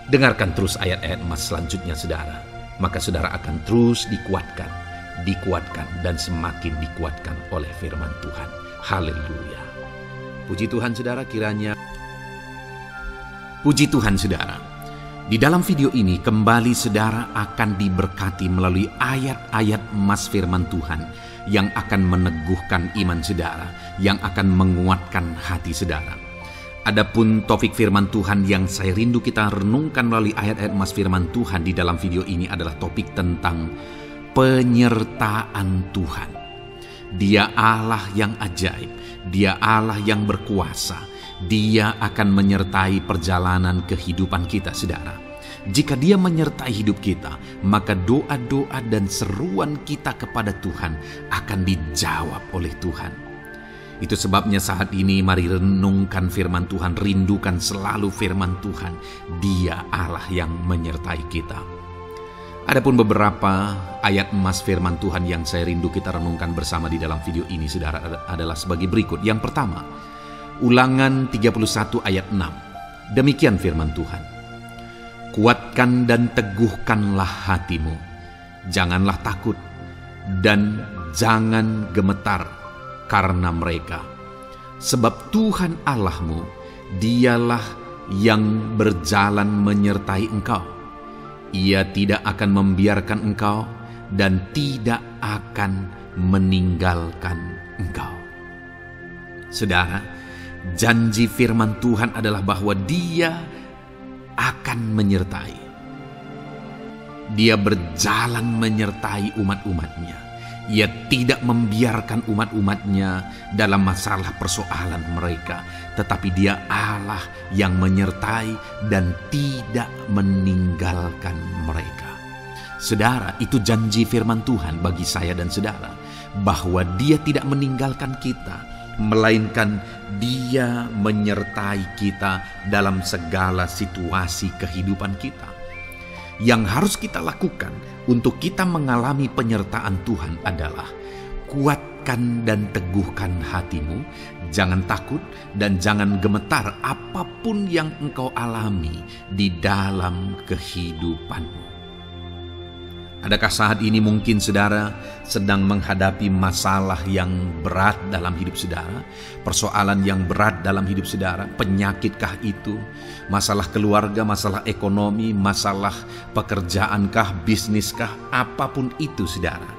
Dengarkan terus ayat-ayat selanjutnya saudara, maka saudara akan terus dikuatkan, dan semakin dikuatkan oleh firman Tuhan. Haleluya. Puji Tuhan saudara, kiranya puji Tuhan saudara. Di dalam video ini kembali saudara akan diberkati melalui ayat-ayat firman Tuhan yang akan meneguhkan iman saudara, yang akan menguatkan hati saudara. Adapun topik firman Tuhan yang saya rindu kita renungkan melalui ayat-ayat emas firman Tuhan di dalam video ini adalah topik tentang penyertaan Tuhan. Dia Allah yang ajaib, Dia Allah yang berkuasa. Dia akan menyertai perjalanan kehidupan kita, saudara. Jika Dia menyertai hidup kita, maka doa-doa dan seruan kita kepada Tuhan akan dijawab oleh Tuhan. Itu sebabnya saat ini mari renungkan firman Tuhan, rindukan selalu firman Tuhan. Dia Allah yang menyertai kita. Adapun beberapa ayat emas firman Tuhan yang saya rindu kita renungkan bersama di dalam video ini, saudara, adalah sebagai berikut. Yang pertama, Ulangan 31 ayat 6. Demikian firman Tuhan. Kuatkan dan teguhkanlah hatimu. Janganlah takut dan jangan gemetar karena mereka. Sebab Tuhan Allahmu, Dialah yang berjalan menyertai engkau. Ia tidak akan membiarkan engkau dan tidak akan meninggalkan engkau. Saudara, janji firman Tuhan adalah bahwa Dia akan menyertai. Dia berjalan menyertai umat-umatnya. Ia tidak membiarkan umat-umatnya dalam masalah persoalan mereka. Tetapi Dia Allah yang menyertai dan tidak meninggalkan mereka. Saudara, itu janji firman Tuhan bagi saya dan saudara. Bahwa Dia tidak meninggalkan kita, melainkan Dia menyertai kita dalam segala situasi kehidupan kita. Yang harus kita lakukan untuk kita mengalami penyertaan Tuhan adalah kuatkan dan teguhkan hatimu, jangan takut dan jangan gemetar apapun yang engkau alami di dalam kehidupanmu. Adakah saat ini mungkin saudara sedang menghadapi masalah yang berat dalam hidup saudara? Persoalan yang berat dalam hidup saudara? Penyakitkah itu? Masalah keluarga, masalah ekonomi, masalah pekerjaankah, bisniskah? Apapun itu saudara.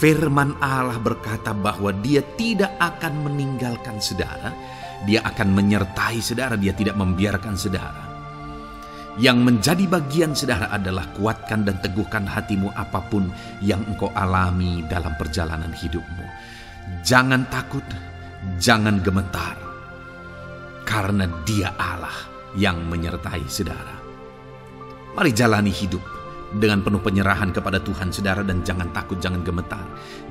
Firman Allah berkata bahwa Dia tidak akan meninggalkan saudara. Dia akan menyertai saudara, Dia tidak membiarkan saudara. Yang menjadi bagian saudara adalah kuatkan dan teguhkan hatimu apapun yang engkau alami dalam perjalanan hidupmu. Jangan takut, jangan gemetar, karena Dia Allah yang menyertai saudara. Mari jalani hidup dengan penuh penyerahan kepada Tuhan saudara, dan jangan takut, jangan gemetar.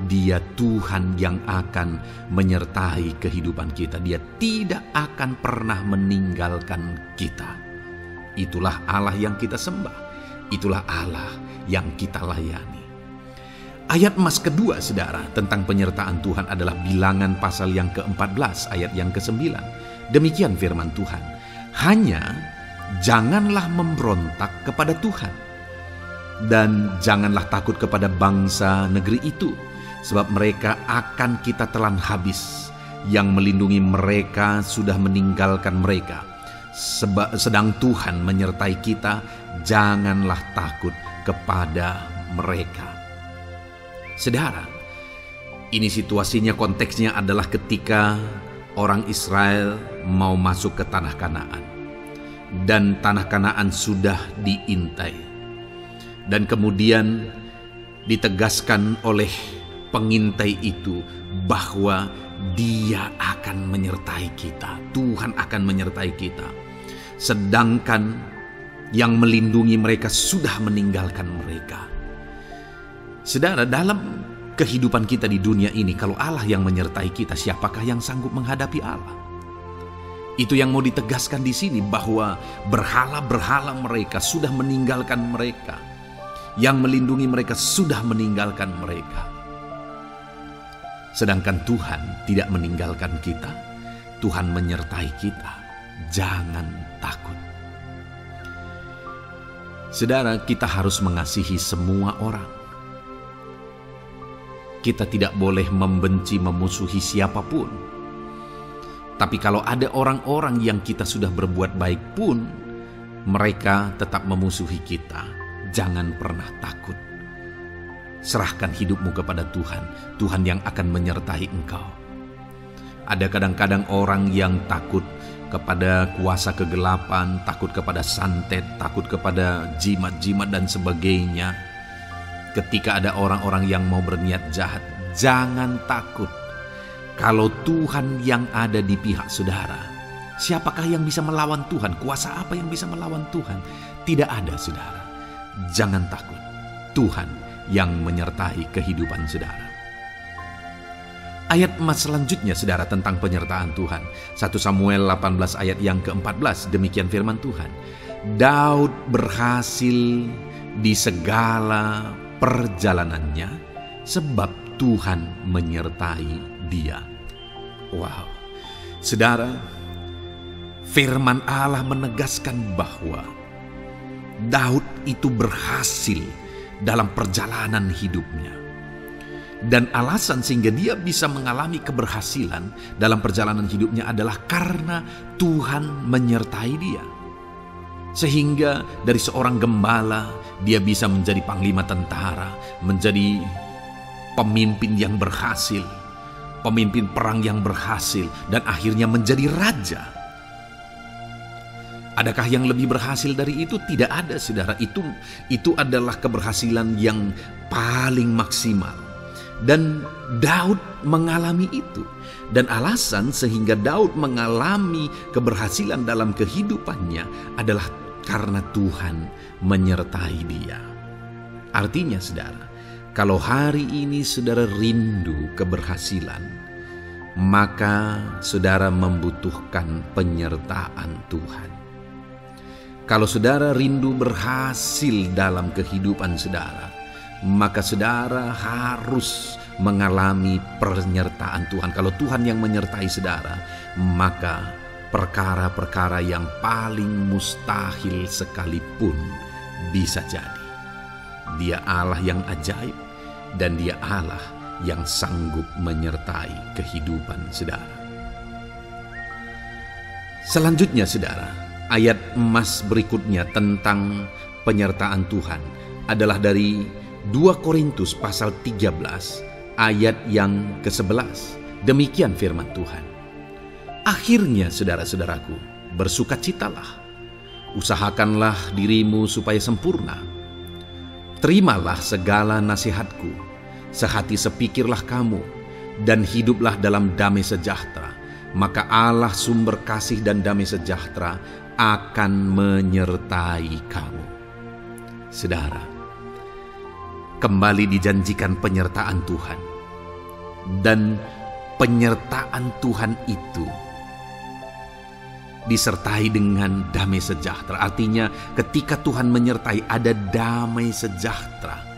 Dia Tuhan yang akan menyertai kehidupan kita. Dia tidak akan pernah meninggalkan kita. Itulah Allah yang kita sembah. Itulah Allah yang kita layani. Ayat emas kedua saudara tentang penyertaan Tuhan adalah Bilangan pasal yang ke-14 ayat yang ke-9. Demikian firman Tuhan. Hanya janganlah memberontak kepada Tuhan. Dan janganlah takut kepada bangsa negeri itu. Sebab mereka akan kita telan habis. Yang melindungi mereka sudah meninggalkan mereka. Sedang Tuhan menyertai kita, janganlah takut kepada mereka. Saudara, ini situasinya, konteksnya adalah ketika orang Israel mau masuk ke tanah Kanaan. Dan tanah Kanaan sudah diintai. Dan kemudian ditegaskan oleh pengintai itu bahwa Dia akan menyertai kita. Tuhan akan menyertai kita. Sedangkan yang melindungi mereka sudah meninggalkan mereka. Saudara, dalam kehidupan kita di dunia ini, kalau Allah yang menyertai kita, siapakah yang sanggup menghadapi Allah? Itu yang mau ditegaskan di sini, bahwa berhala-berhala mereka sudah meninggalkan mereka. Yang melindungi mereka sudah meninggalkan mereka. Sedangkan Tuhan tidak meninggalkan kita. Tuhan menyertai kita. Jangan takut. Saudara, kita harus mengasihi semua orang. Kita tidak boleh membenci, memusuhi siapapun. Tapi kalau ada orang-orang yang kita sudah berbuat baik pun, mereka tetap memusuhi kita. Jangan pernah takut. Serahkan hidupmu kepada Tuhan. Tuhan yang akan menyertai engkau. Ada kadang-kadang orang yang takut kepada kuasa kegelapan, takut kepada santet, takut kepada jimat-jimat dan sebagainya. Ketika ada orang-orang yang mau berniat jahat, jangan takut. Kalau Tuhan yang ada di pihak saudara, siapakah yang bisa melawan Tuhan? Kuasa apa yang bisa melawan Tuhan? Tidak ada, saudara. Jangan takut. Tuhan yang menyertai kehidupan saudara. Ayat emas selanjutnya, saudara, tentang penyertaan Tuhan. 1 Samuel 18 ayat yang ke-14, demikian firman Tuhan. Daud berhasil di segala perjalanannya sebab Tuhan menyertai dia. Wow, saudara, firman Allah menegaskan bahwa Daud itu berhasil dalam perjalanan hidupnya. Dan alasan sehingga dia bisa mengalami keberhasilan dalam perjalanan hidupnya adalah karena Tuhan menyertai dia. Sehingga dari seorang gembala, dia bisa menjadi panglima tentara, menjadi pemimpin yang berhasil, pemimpin perang yang berhasil, dan akhirnya menjadi raja. Adakah yang lebih berhasil dari itu? Tidak ada, saudara. Itu adalah keberhasilan yang paling maksimal. Dan Daud mengalami itu. Dan alasan sehingga Daud mengalami keberhasilan dalam kehidupannya adalah karena Tuhan menyertai dia. Artinya, saudara, kalau hari ini saudara rindu keberhasilan, maka saudara membutuhkan penyertaan Tuhan. Kalau saudara rindu berhasil dalam kehidupan saudara, maka saudara harus mengalami penyertaan Tuhan. Kalau Tuhan yang menyertai saudara, maka perkara-perkara yang paling mustahil sekalipun bisa jadi. Dia Allah yang ajaib, dan Dia Allah yang sanggup menyertai kehidupan saudara. Selanjutnya, saudara, ayat emas berikutnya tentang penyertaan Tuhan adalah dari 2 Korintus pasal 13 ayat yang ke-11. Demikian firman Tuhan. Akhirnya, saudara-saudaraku, bersukacitalah. Usahakanlah dirimu supaya sempurna. Terimalah segala nasihatku. Sehati sepikirlah kamu, dan hiduplah dalam damai sejahtera. Maka Allah sumber kasih dan damai sejahtera akan menyertai kamu. Saudara, kembali dijanjikan penyertaan Tuhan. Dan penyertaan Tuhan itu disertai dengan damai sejahtera. Artinya ketika Tuhan menyertai, ada damai sejahtera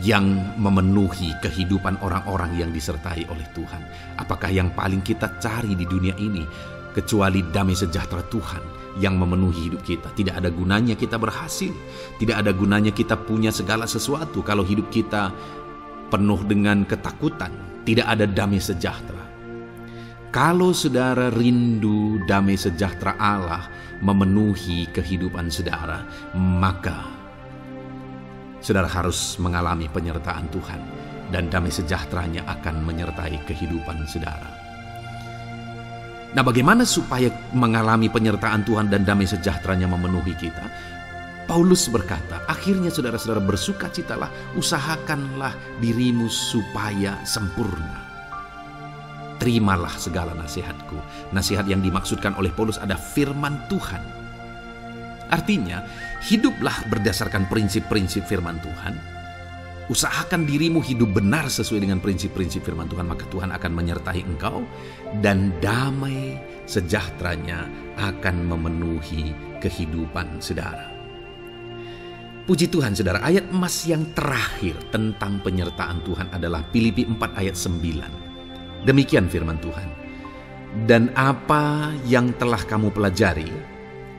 yang memenuhi kehidupan orang-orang yang disertai oleh Tuhan. Apakah yang paling kita cari di dunia ini kecuali damai sejahtera Tuhan yang memenuhi hidup kita? Tidak ada gunanya kita berhasil, tidak ada gunanya kita punya segala sesuatu kalau hidup kita penuh dengan ketakutan, tidak ada damai sejahtera. Kalau saudara rindu damai sejahtera Allah memenuhi kehidupan saudara, maka saudara harus mengalami penyertaan Tuhan, dan damai sejahteranya akan menyertai kehidupan saudara. Nah, bagaimana supaya mengalami penyertaan Tuhan dan damai sejahteranya memenuhi kita? Paulus berkata, akhirnya saudara-saudara bersukacitalah, usahakanlah dirimu supaya sempurna. Terimalah segala nasihatku. Nasihat yang dimaksudkan oleh Paulus ada firman Tuhan. Artinya, hiduplah berdasarkan prinsip-prinsip firman Tuhan. Usahakan dirimu hidup benar sesuai dengan prinsip-prinsip firman Tuhan, maka Tuhan akan menyertai engkau, dan damai sejahteranya akan memenuhi kehidupan saudara. Puji Tuhan, saudara, ayat emas yang terakhir tentang penyertaan Tuhan adalah Filipi 4 ayat 9. Demikian firman Tuhan. Dan apa yang telah kamu pelajari,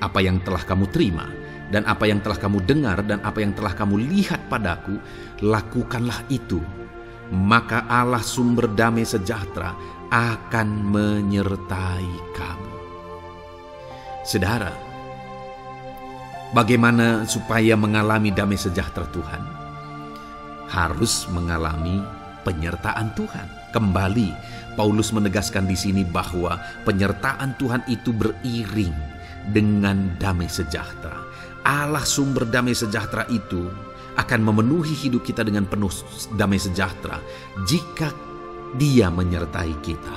apa yang telah kamu terima, dan apa yang telah kamu dengar, dan apa yang telah kamu lihat padaku, lakukanlah itu. Maka Allah sumber damai sejahtera akan menyertai kamu. Saudara, bagaimana supaya mengalami damai sejahtera Tuhan? Harus mengalami penyertaan Tuhan. Kembali, Paulus menegaskan di sini bahwa penyertaan Tuhan itu beriring dengan damai sejahtera. Allah sumber damai sejahtera itu akan memenuhi hidup kita dengan penuh damai sejahtera jika Dia menyertai kita.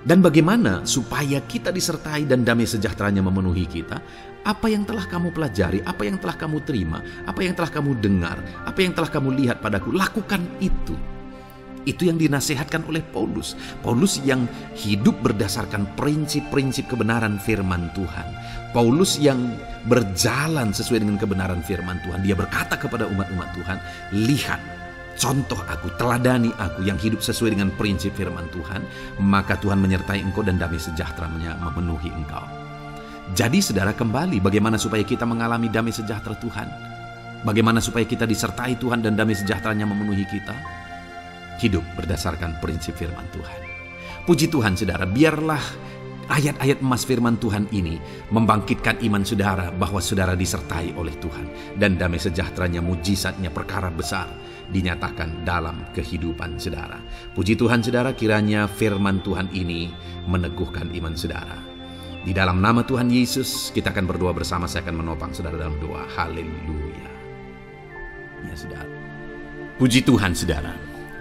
Dan bagaimana supaya kita disertai dan damai sejahteranya memenuhi kita? Apa yang telah kamu pelajari, apa yang telah kamu terima, apa yang telah kamu dengar, apa yang telah kamu lihat padaku, lakukan itu. Itu yang dinasihatkan oleh Paulus. Paulus yang hidup berdasarkan prinsip-prinsip kebenaran firman Tuhan. Paulus yang berjalan sesuai dengan kebenaran firman Tuhan. Dia berkata kepada umat-umat Tuhan, lihat, contoh aku, teladani aku yang hidup sesuai dengan prinsip firman Tuhan, maka Tuhan menyertai engkau dan damai sejahtera-Nya memenuhi engkau. Jadi saudara, kembali bagaimana supaya kita mengalami damai sejahtera Tuhan? Bagaimana supaya kita disertai Tuhan dan damai sejahtera-Nya memenuhi kita? Hidup berdasarkan prinsip firman Tuhan. Puji Tuhan saudara, biarlah ayat-ayat emas firman Tuhan ini membangkitkan iman saudara bahwa saudara disertai oleh Tuhan. Dan damai sejahtera-Nya, mujizat-Nya, perkara besar dinyatakan dalam kehidupan saudara. Puji Tuhan saudara, kiranya firman Tuhan ini meneguhkan iman saudara. Di dalam nama Tuhan Yesus, kita akan berdoa bersama. Saya akan menopang saudara dalam doa. Haleluya. Ya saudara. Puji Tuhan saudara.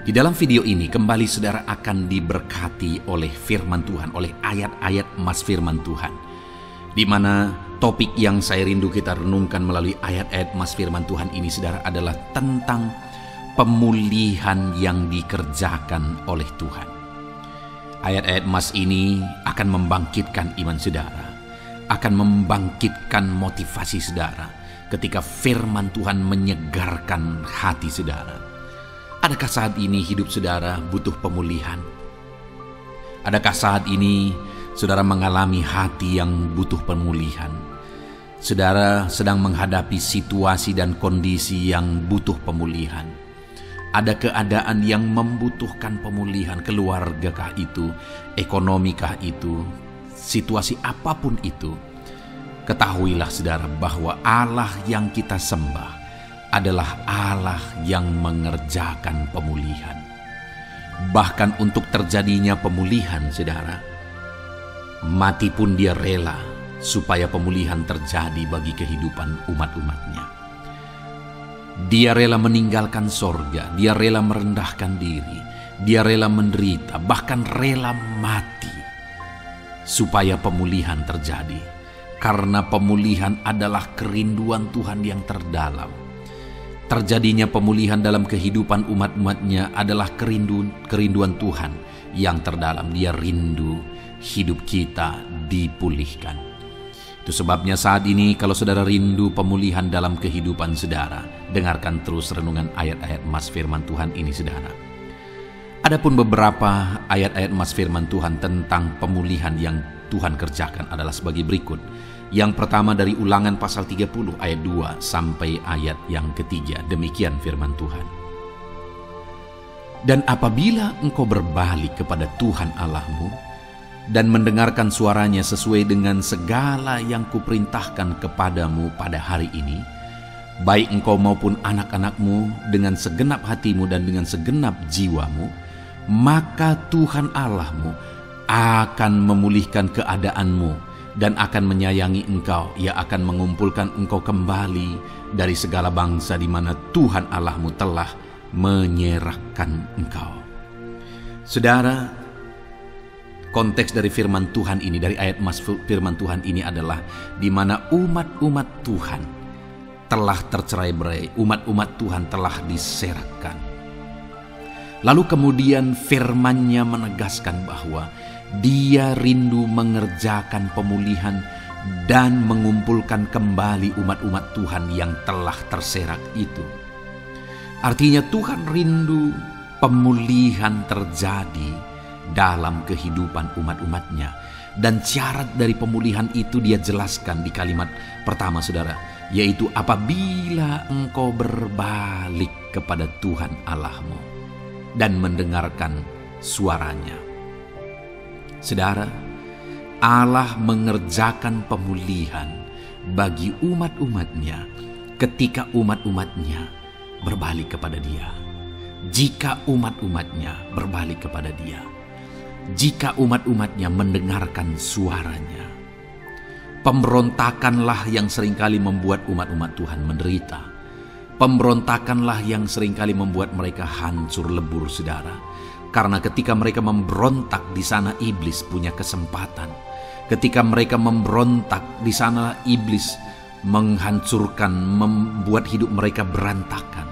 Di dalam video ini kembali saudara akan diberkati oleh firman Tuhan, oleh ayat-ayat emas firman Tuhan. Di mana topik yang saya rindu kita renungkan melalui ayat-ayat emas firman Tuhan ini saudara adalah tentang pemulihan yang dikerjakan oleh Tuhan. Ayat-ayat emas ini akan membangkitkan iman saudara, akan membangkitkan motivasi saudara ketika firman Tuhan menyegarkan hati saudara. Adakah saat ini hidup saudara butuh pemulihan? Adakah saat ini saudara mengalami hati yang butuh pemulihan? Saudara sedang menghadapi situasi dan kondisi yang butuh pemulihan. Ada keadaan yang membutuhkan pemulihan, keluargakah itu, ekonomikah itu, situasi apapun itu. Ketahuilah saudara bahwa Allah yang kita sembah adalah Allah yang mengerjakan pemulihan. Bahkan untuk terjadinya pemulihan saudara, mati pun Dia rela supaya pemulihan terjadi bagi kehidupan umat-umatnya. Dia rela meninggalkan sorga, Dia rela merendahkan diri, Dia rela menderita, bahkan rela mati supaya pemulihan terjadi. Karena pemulihan adalah kerinduan Tuhan yang terdalam. Terjadinya pemulihan dalam kehidupan umat-umatnya adalah kerinduan Tuhan yang terdalam. Dia rindu hidup kita dipulihkan. Itu sebabnya saat ini kalau saudara rindu pemulihan dalam kehidupan saudara, dengarkan terus renungan ayat-ayat emas firman Tuhan ini saudara. Adapun beberapa ayat-ayat emas firman Tuhan tentang pemulihan yang Tuhan kerjakan adalah sebagai berikut. Yang pertama dari Ulangan pasal 30 ayat 2 sampai ayat yang ketiga. Demikian firman Tuhan. Dan apabila engkau berbalik kepada Tuhan Allahmu dan mendengarkan suaranya sesuai dengan segala yang kuperintahkan kepadamu pada hari ini, baik engkau maupun anak-anakmu dengan segenap hatimu dan dengan segenap jiwamu, maka Tuhan Allahmu akan memulihkan keadaanmu dan akan menyayangi engkau. Ia akan mengumpulkan engkau kembali dari segala bangsa di mana Tuhan Allahmu telah menyerahkan engkau. Saudara, konteks dari firman Tuhan ini, dari ayat emas firman Tuhan ini adalah di mana umat-umat Tuhan telah tercerai-berai, umat-umat Tuhan telah diserahkan. Lalu kemudian firman-Nya menegaskan bahwa Dia rindu mengerjakan pemulihan dan mengumpulkan kembali umat-umat Tuhan yang telah terserak itu. Artinya Tuhan rindu pemulihan terjadi dalam kehidupan umat-umatnya. Dan syarat dari pemulihan itu Dia jelaskan di kalimat pertama saudara, yaitu apabila engkau berbalik kepada Tuhan Allahmu dan mendengarkan suaranya. Saudara, Allah mengerjakan pemulihan bagi umat-umatnya ketika umat-umatnya berbalik kepada Dia. jika umat-umatnya berbalik kepada Dia, jika umat-umatnya mendengarkan suaranya. Pemberontakanlah yang seringkali membuat umat-umat Tuhan menderita. Pemberontakanlah yang seringkali membuat mereka hancur lebur, saudara. Karena ketika mereka memberontak, di sana iblis punya kesempatan. Ketika mereka memberontak, di sana iblis menghancurkan, membuat hidup mereka berantakan.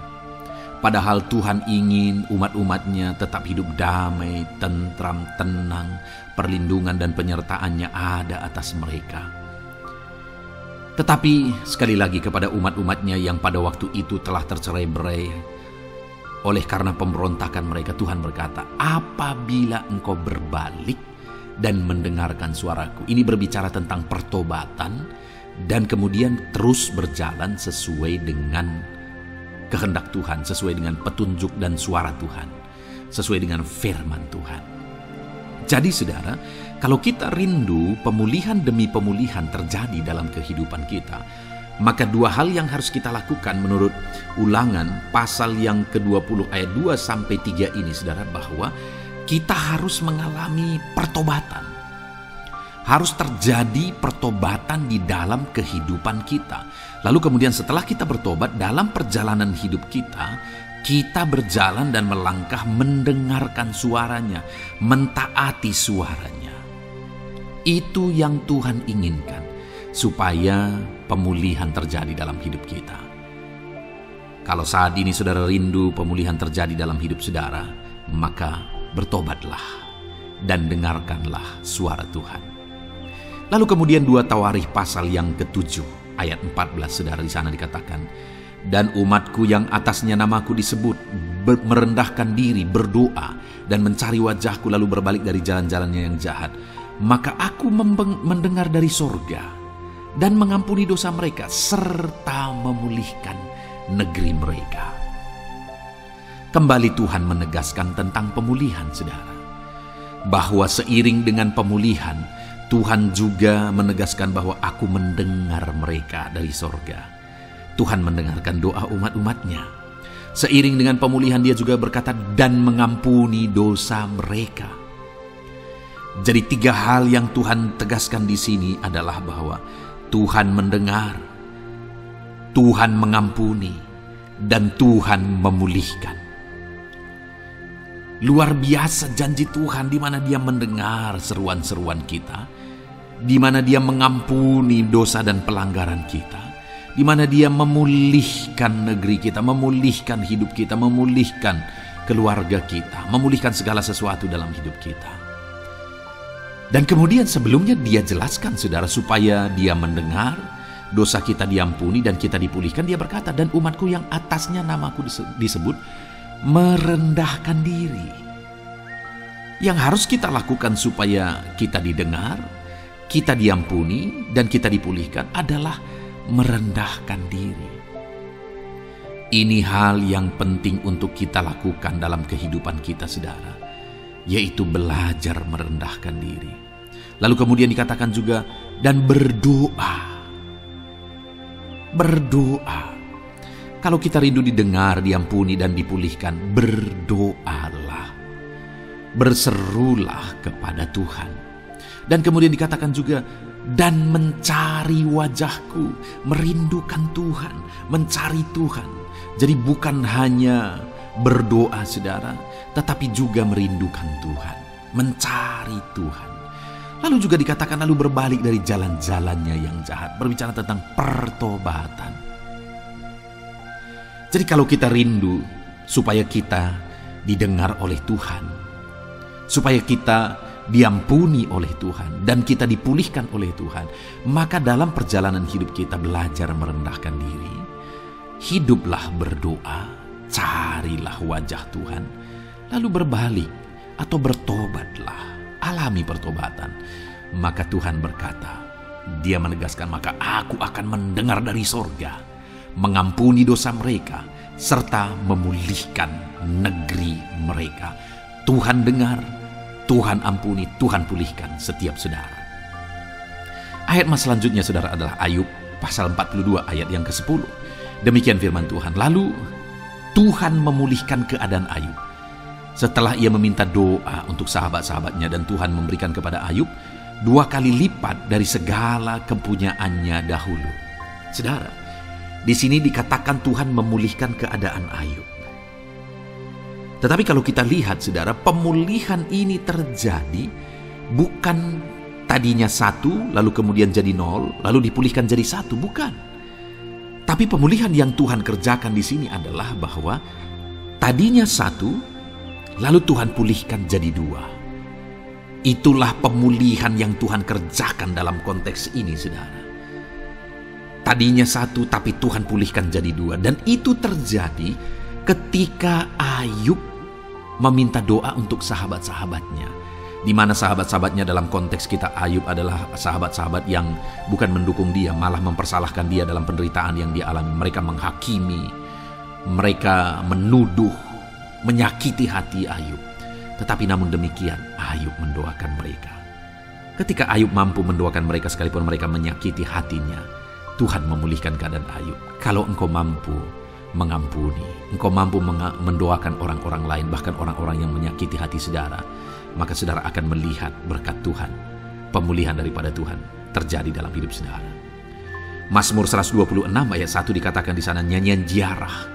Padahal Tuhan ingin umat-umatnya tetap hidup damai, tentram, tenang, perlindungan dan penyertaannya ada atas mereka. Tetapi sekali lagi kepada umat-umatnya yang pada waktu itu telah tercerai-berai oleh karena pemberontakan mereka, Tuhan berkata, apabila engkau berbalik dan mendengarkan suaraku. Ini berbicara tentang pertobatan dan kemudian terus berjalan sesuai dengan kehendak Tuhan, sesuai dengan petunjuk dan suara Tuhan, sesuai dengan firman Tuhan. Jadi saudara, kalau kita rindu pemulihan demi pemulihan terjadi dalam kehidupan kita, maka dua hal yang harus kita lakukan menurut Ulangan pasal yang ke-20 ayat 2-3 ini, saudara, bahwa kita harus mengalami pertobatan. Harus terjadi pertobatan di dalam kehidupan kita. Lalu kemudian setelah kita bertobat, dalam perjalanan hidup kita berjalan dan melangkah mendengarkan suaranya, mentaati suaranya. Itu yang Tuhan inginkan, supaya pemulihan terjadi dalam hidup kita. Kalau saat ini saudara rindu pemulihan terjadi dalam hidup saudara, maka bertobatlah dan dengarkanlah suara Tuhan. Lalu kemudian 2 Tawarikh pasal yang ke-7 ayat 14, saudara, di sana dikatakan, dan umatku yang atasnya namaku disebut merendahkan diri, berdoa dan mencari wajahku, lalu berbalik dari jalan-jalannya yang jahat, maka aku mendengar dari sorga dan mengampuni dosa mereka serta memulihkan negeri mereka. Kembali Tuhan menegaskan tentang pemulihan, saudara, bahwa seiring dengan pemulihan Tuhan juga menegaskan bahwa aku mendengar mereka dari sorga. Tuhan mendengarkan doa umat-umatnya. Seiring dengan pemulihan Dia juga berkata dan mengampuni dosa mereka. Jadi 3 hal yang Tuhan tegaskan di sini adalah bahwa Tuhan mendengar, Tuhan mengampuni, dan Tuhan memulihkan. Luar biasa janji Tuhan, di mana Dia mendengar seruan-seruan kita, di mana Dia mengampuni dosa dan pelanggaran kita, di mana Dia memulihkan negeri kita, memulihkan hidup kita, memulihkan keluarga kita, memulihkan segala sesuatu dalam hidup kita. Dan kemudian sebelumnya Dia jelaskan, saudara, supaya Dia mendengar, dosa kita diampuni dan kita dipulihkan. Dia berkata, dan umatku yang atasnya namaku disebut merendahkan diri. Yang harus kita lakukan supaya kita didengar, kita diampuni, dan kita dipulihkan adalah merendahkan diri. Ini hal yang penting untuk kita lakukan dalam kehidupan kita, saudara, yaitu belajar merendahkan diri. Lalu kemudian dikatakan juga, dan berdoa. Berdoa. Kalau kita rindu didengar, diampuni, dan dipulihkan, berdoalah. Berserulah kepada Tuhan. Dan kemudian dikatakan juga, dan mencari wajahku, merindukan Tuhan, mencari Tuhan. Jadi bukan hanya berdoa, saudara, tetapi juga merindukan Tuhan, mencari Tuhan. Lalu juga dikatakan lalu berbalik dari jalan-jalannya yang jahat, berbicara tentang pertobatan. Jadi kalau kita rindu supaya kita didengar oleh Tuhan, supaya kita diampuni oleh Tuhan, dan kita dipulihkan oleh Tuhan, maka dalam perjalanan hidup kita belajar merendahkan diri. Hiduplah berdoa, carilah wajah Tuhan, lalu berbalik atau bertobatlah, alami pertobatan. Maka Tuhan berkata, Dia menegaskan, maka aku akan mendengar dari sorga, mengampuni dosa mereka, serta memulihkan negeri mereka. Tuhan dengar, Tuhan ampuni, Tuhan pulihkan setiap saudara. Ayat mas selanjutnya, saudara, adalah Ayub pasal 42 ayat yang ke-10. Demikian firman Tuhan. Lalu Tuhan memulihkan keadaan Ayub. Setelah ia meminta doa untuk sahabat-sahabatnya dan Tuhan memberikan kepada Ayub 2 kali lipat dari segala kepunyaannya dahulu. Saudara, di sini dikatakan Tuhan memulihkan keadaan Ayub. Tetapi kalau kita lihat, saudara, pemulihan ini terjadi bukan tadinya 1, lalu kemudian jadi 0, lalu dipulihkan jadi 1, bukan. Tapi pemulihan yang Tuhan kerjakan di sini adalah bahwa tadinya 1, lalu Tuhan pulihkan jadi 2. Itulah pemulihan yang Tuhan kerjakan dalam konteks ini, saudara. Tadinya 1, tapi Tuhan pulihkan jadi 2. Dan itu terjadi ketika Ayub meminta doa untuk sahabat-sahabatnya. Di mana sahabat-sahabatnya dalam konteks kita Ayub adalah sahabat-sahabat yang bukan mendukung dia, malah mempersalahkan dia dalam penderitaan yang dia alami. Mereka menghakimi, mereka menuduh, menyakiti hati Ayub. Tetapi namun demikian, Ayub mendoakan mereka. Ketika Ayub mampu mendoakan mereka sekalipun mereka menyakiti hatinya, Tuhan memulihkan keadaan Ayub. Kalau engkau mampu mengampuni, engkau mampu mendoakan orang-orang lain, bahkan orang-orang yang menyakiti hati saudara, maka saudara akan melihat berkat Tuhan, pemulihan daripada Tuhan terjadi dalam hidup saudara. Mazmur 126 ayat 1 dikatakan di sana, nyanyian ziarah.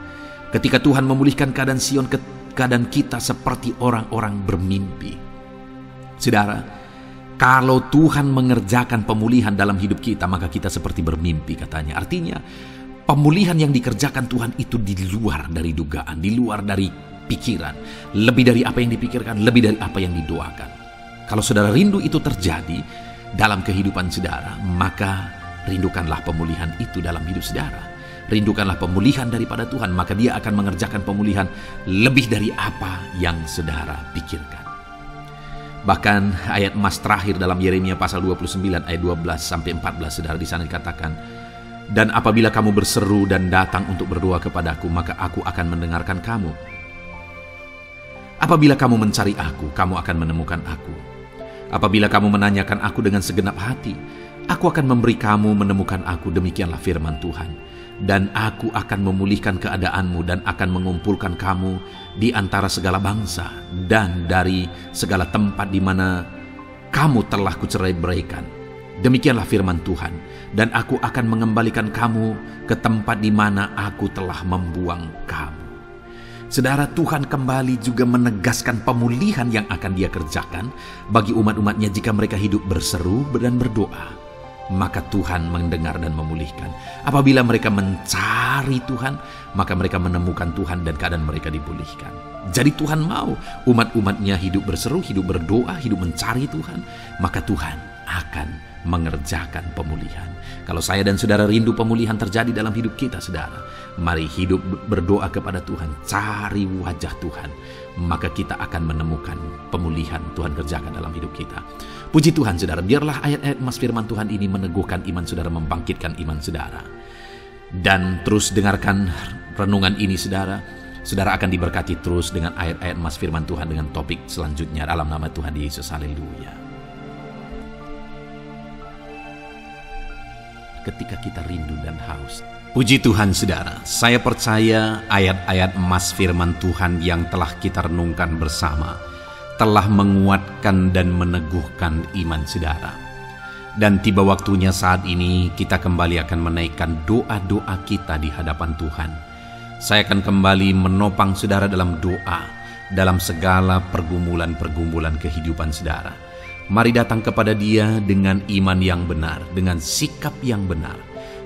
Ketika Tuhan memulihkan keadaan Sion, keadaan kita seperti orang-orang bermimpi. Saudara, kalau Tuhan mengerjakan pemulihan dalam hidup kita, maka kita seperti bermimpi katanya. Artinya, pemulihan yang dikerjakan Tuhan itu di luar dari dugaan, di luar dari pikiran, lebih dari apa yang dipikirkan, lebih dari apa yang didoakan. Kalau saudara rindu itu terjadi dalam kehidupan saudara, maka rindukanlah pemulihan itu dalam hidup saudara. Rindukanlah pemulihan daripada Tuhan, maka Dia akan mengerjakan pemulihan lebih dari apa yang saudara pikirkan. Bahkan ayat emas terakhir dalam Yeremia pasal 29 ayat 12 sampai 14, saudara, di sana dikatakan, dan apabila kamu berseru dan datang untuk berdoa kepadaku, maka aku akan mendengarkan kamu. Apabila kamu mencari aku, kamu akan menemukan aku. Apabila kamu menanyakan aku dengan segenap hati, aku akan memberi kamu menemukan aku, demikianlah firman Tuhan. Dan aku akan memulihkan keadaanmu dan akan mengumpulkan kamu di antara segala bangsa dan dari segala tempat di mana kamu telah kucerai-beraikan. Demikianlah firman Tuhan. Dan aku akan mengembalikan kamu ke tempat di mana aku telah membuang kamu. Saudara, Tuhan kembali juga menegaskan pemulihan yang akan Dia kerjakan bagi umat-umatnya jika mereka hidup berseru dan berdoa. Maka Tuhan mendengar dan memulihkan. Apabila mereka mencari Tuhan, maka mereka menemukan Tuhan dan keadaan mereka dipulihkan. Jadi Tuhan mau umat-umatnya hidup berseru, hidup berdoa, hidup mencari Tuhan, maka Tuhan akan mengerjakan pemulihan. Kalau saya dan saudara rindu pemulihan terjadi dalam hidup kita, saudara, mari hidup berdoa kepada Tuhan, cari wajah Tuhan, maka kita akan menemukan pemulihan Tuhan kerjakan dalam hidup kita. Puji Tuhan, saudara, biarlah ayat-ayat emas firman Tuhan ini meneguhkan iman saudara, membangkitkan iman saudara. Dan terus dengarkan renungan ini, saudara. Saudara akan diberkati terus dengan ayat-ayat emas firman Tuhan dengan topik selanjutnya dalam nama Tuhan Yesus. Haleluya. Ketika kita rindu dan haus. Puji Tuhan, saudara, saya percaya ayat-ayat emas firman Tuhan yang telah kita renungkan bersama telah menguatkan dan meneguhkan iman saudara. Dan tiba waktunya saat ini kita kembali akan menaikkan doa-doa kita di hadapan Tuhan. Saya akan kembali menopang saudara dalam doa, dalam segala pergumulan-pergumulan kehidupan saudara. Mari datang kepada Dia dengan iman yang benar, dengan sikap yang benar.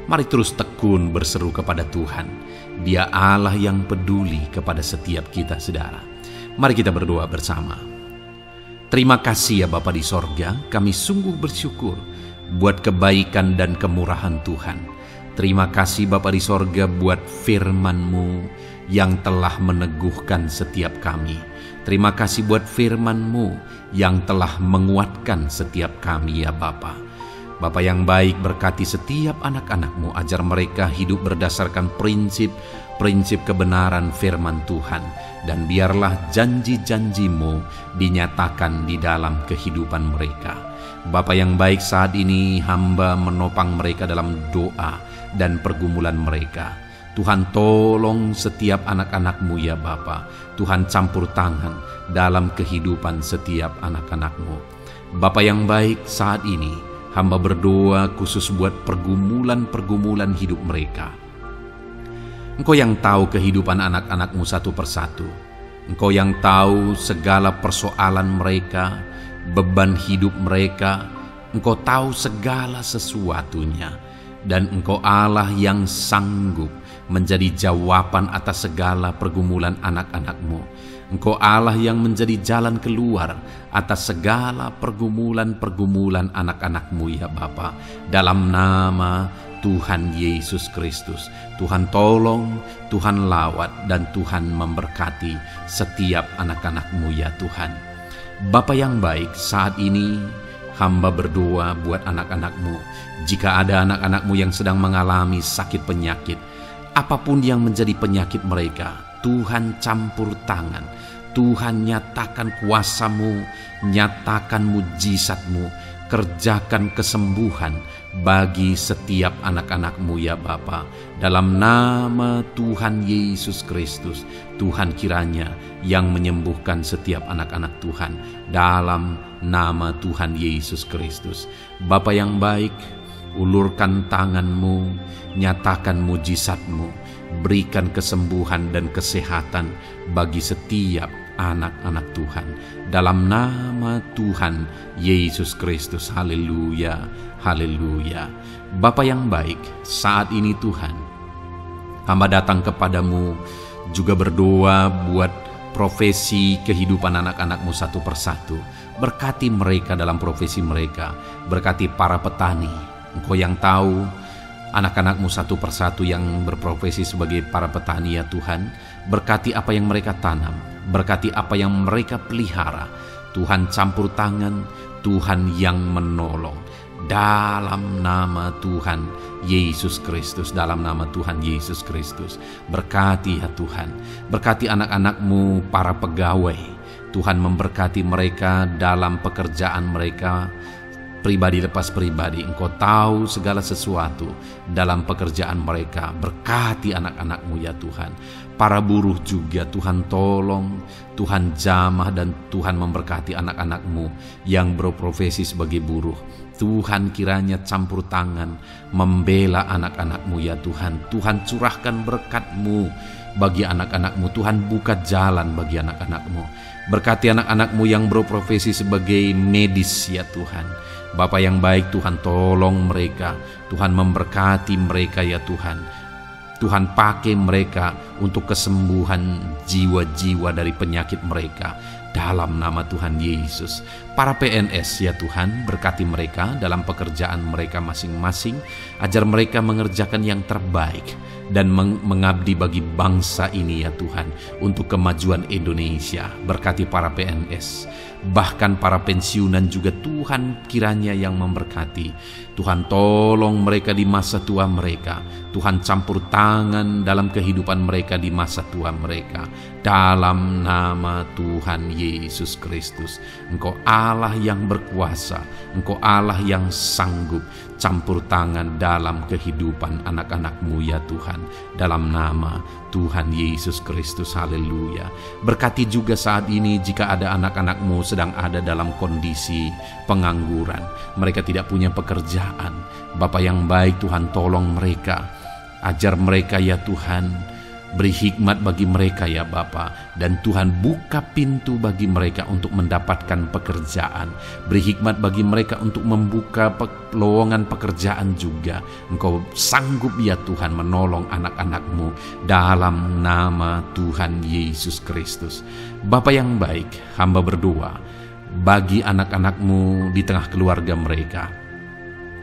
Mari terus tekun berseru kepada Tuhan. Dia Allah yang peduli kepada setiap kita, saudara. Mari kita berdoa bersama. Terima kasih ya Bapa di sorga, kami sungguh bersyukur buat kebaikan dan kemurahan Tuhan. Terima kasih Bapa di sorga buat firman-Mu yang telah meneguhkan setiap kami. Terima kasih buat firman-Mu yang telah menguatkan setiap kami ya Bapa. Bapa yang baik, berkati setiap anak-anak-Mu, ajar mereka hidup berdasarkan prinsip kebenaran firman Tuhan. Dan biarlah janji-janji-Mu dinyatakan di dalam kehidupan mereka. Bapa yang baik, saat ini hamba menopang mereka dalam doa dan pergumulan mereka. Tuhan tolong setiap anak-anak-Mu ya Bapa. Tuhan campur tangan dalam kehidupan setiap anak-anak-Mu. Bapa yang baik, saat ini hamba berdoa khusus buat pergumulan-pergumulan hidup mereka. Engkau yang tahu kehidupan anak-anak-Mu satu persatu. Engkau yang tahu segala persoalan mereka, beban hidup mereka. Engkau tahu segala sesuatunya. Dan Engkau Allah yang sanggup menjadi jawaban atas segala pergumulan anak-anak-Mu. Engkau Allah yang menjadi jalan keluar atas segala pergumulan-pergumulan anak-anak-Mu ya Bapa. Dalam nama Tuhan Yesus Kristus, Tuhan tolong, Tuhan lawat, dan Tuhan memberkati setiap anak-anak-Mu ya Tuhan. Bapa yang baik, saat ini hamba berdoa buat anak-anak-Mu. Jika ada anak-anak-Mu yang sedang mengalami sakit penyakit, apapun yang menjadi penyakit mereka, Tuhan campur tangan. Tuhan nyatakan kuasa-Mu, nyatakan mujizat-Mu, kerjakan kesembuhan bagi setiap anak-anak-Mu ya Bapa. Dalam nama Tuhan Yesus Kristus, Tuhan kiranya yang menyembuhkan setiap anak-anak Tuhan. Dalam nama Tuhan Yesus Kristus. Bapa yang baik, ulurkan tangan-Mu, nyatakan mujizat-Mu, berikan kesembuhan dan kesehatan bagi setiap anak-anak Tuhan. Dalam nama Tuhan Yesus Kristus. Haleluya, haleluya. Bapa yang baik, saat ini Tuhan, hamba datang kepadamu juga berdoa buat profesi kehidupan anak-anak-Mu satu persatu. Berkati mereka dalam profesi mereka. Berkati para petani. Engkau yang tahu anak-anak-Mu satu persatu yang berprofesi sebagai para petani ya Tuhan. Berkati apa yang mereka tanam, berkati apa yang mereka pelihara. Tuhan campur tangan, Tuhan yang menolong. Dalam nama Tuhan Yesus Kristus, dalam nama Tuhan Yesus Kristus. Berkati ya Tuhan, berkati anak-anak-Mu para pegawai. Tuhan memberkati mereka dalam pekerjaan mereka, pribadi lepas pribadi. Engkau tahu segala sesuatu dalam pekerjaan mereka. Berkati anak-anak-Mu ya Tuhan. Para buruh juga Tuhan tolong, Tuhan jamah, dan Tuhan memberkati anak-anak-Mu yang berprofesi sebagai buruh. Tuhan kiranya campur tangan membela anak-anak-Mu ya Tuhan. Tuhan curahkan berkat-Mu bagi anak-anak-Mu. Tuhan buka jalan bagi anak-anak-Mu. Berkati anak-anak-Mu yang berprofesi sebagai medis ya Tuhan. Bapa yang baik, Tuhan tolong mereka. Tuhan memberkati mereka ya Tuhan. Tuhan pakai mereka untuk kesembuhan jiwa-jiwa dari penyakit mereka. Dalam nama Tuhan Yesus. Para PNS ya Tuhan, berkati mereka dalam pekerjaan mereka masing-masing. Ajar mereka mengerjakan yang terbaik dan mengabdi bagi bangsa ini ya Tuhan, untuk kemajuan Indonesia. Berkati para PNS, bahkan para pensiunan juga Tuhan kiranya yang memberkati. Tuhan tolong mereka di masa tua mereka. Tuhan campur tangan dalam kehidupan mereka di masa tua mereka. Dalam nama Tuhan Yesus Kristus. Engkau Allah yang berkuasa, Engkau Allah yang sanggup. Campur tangan dalam kehidupan anak-anak-Mu ya Tuhan. Dalam nama Tuhan Yesus Kristus. Haleluya. Berkati juga saat ini jika ada anak-anak-Mu sedang ada dalam kondisi pengangguran. Mereka tidak punya pekerjaan. Bapa yang baik, Tuhan tolong mereka. Ajar mereka ya Tuhan. Beri hikmat bagi mereka ya Bapa. Dan Tuhan buka pintu bagi mereka untuk mendapatkan pekerjaan. Beri hikmat bagi mereka untuk membuka lowongan pekerjaan juga. Engkau sanggup ya Tuhan menolong anak-anak-Mu. Dalam nama Tuhan Yesus Kristus. Bapa yang baik, hamba berdoa bagi anak-anak-Mu di tengah keluarga mereka.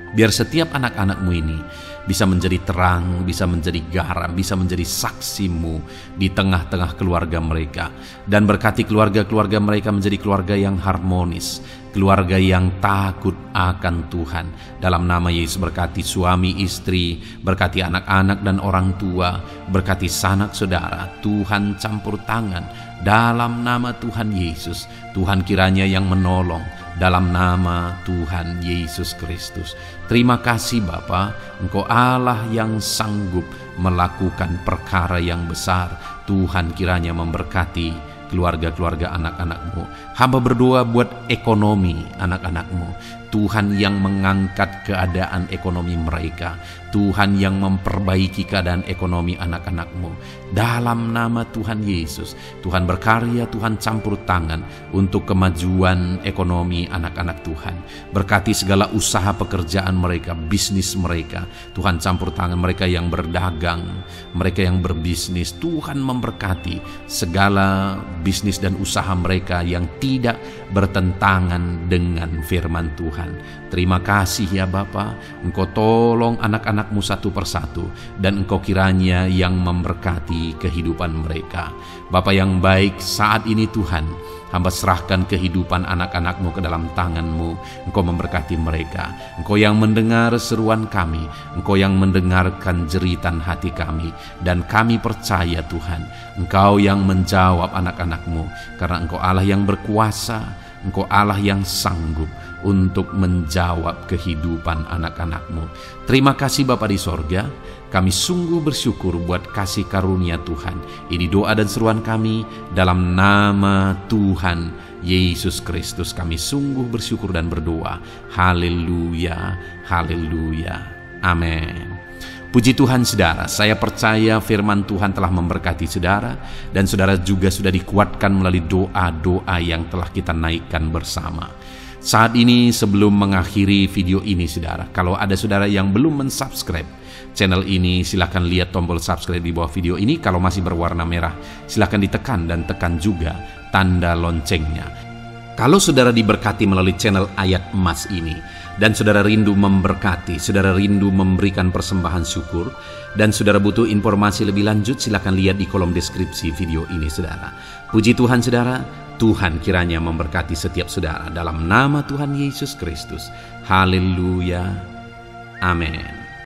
Biar setiap anak-anak-Mu ini bisa menjadi terang, bisa menjadi garam, bisa menjadi saksi-Mu di tengah-tengah keluarga mereka. Dan berkati keluarga-keluarga mereka menjadi keluarga yang harmonis, keluarga yang takut akan Tuhan. Dalam nama Yesus, berkati suami istri, berkati anak-anak dan orang tua, berkati sanak saudara. Tuhan campur tangan dalam nama Tuhan Yesus. Tuhan kiranya yang menolong dalam nama Tuhan Yesus Kristus. Terima kasih Bapa, Engkau Allah yang sanggup melakukan perkara yang besar. Tuhan kiranya memberkati keluarga-keluarga anak-anak-Mu. Hamba berdoa buat ekonomi anak-anak-Mu. Tuhan yang mengangkat keadaan ekonomi mereka. Tuhan yang memperbaiki keadaan ekonomi anak-anak-Mu. Dalam nama Tuhan Yesus, Tuhan berkarya, Tuhan campur tangan untuk kemajuan ekonomi anak-anak Tuhan. Berkati segala usaha pekerjaan mereka, bisnis mereka. Tuhan campur tangan mereka yang berdagang, mereka yang berbisnis. Tuhan memberkati segala bisnis dan usaha mereka yang tidak bertentangan dengan firman Tuhan. Terima kasih ya Bapa, Engkau tolong anak-anak-Mu satu persatu, dan Engkau kiranya yang memberkati kehidupan mereka. Bapa yang baik, saat ini Tuhan, hamba serahkan kehidupan anak-anak-Mu ke dalam tangan-Mu. Engkau memberkati mereka. Engkau yang mendengar seruan kami, Engkau yang mendengarkan jeritan hati kami, dan kami percaya Tuhan, Engkau yang menjawab anak-anak-Mu, karena Engkau Allah yang berkuasa, Engkau Allah yang sanggup untuk menjawab kehidupan anak-anak-Mu. Terima kasih Bapa di sorga. Kami sungguh bersyukur buat kasih karunia Tuhan. Ini doa dan seruan kami dalam nama Tuhan Yesus Kristus. Kami sungguh bersyukur dan berdoa. Haleluya, haleluya, amin. Puji Tuhan saudara, saya percaya firman Tuhan telah memberkati saudara, dan saudara juga sudah dikuatkan melalui doa-doa yang telah kita naikkan bersama. Saat ini sebelum mengakhiri video ini saudara, kalau ada saudara yang belum mensubscribe channel ini, silakan lihat tombol subscribe di bawah video ini. Kalau masih berwarna merah, silakan ditekan dan tekan juga tanda loncengnya. Kalau saudara diberkati melalui channel Ayat Emas ini, dan saudara rindu memberkati, saudara rindu memberikan persembahan syukur, dan saudara butuh informasi lebih lanjut, silakan lihat di kolom deskripsi video ini saudara. Puji Tuhan saudara, Tuhan kiranya memberkati setiap saudara dalam nama Tuhan Yesus Kristus. Haleluya, amin.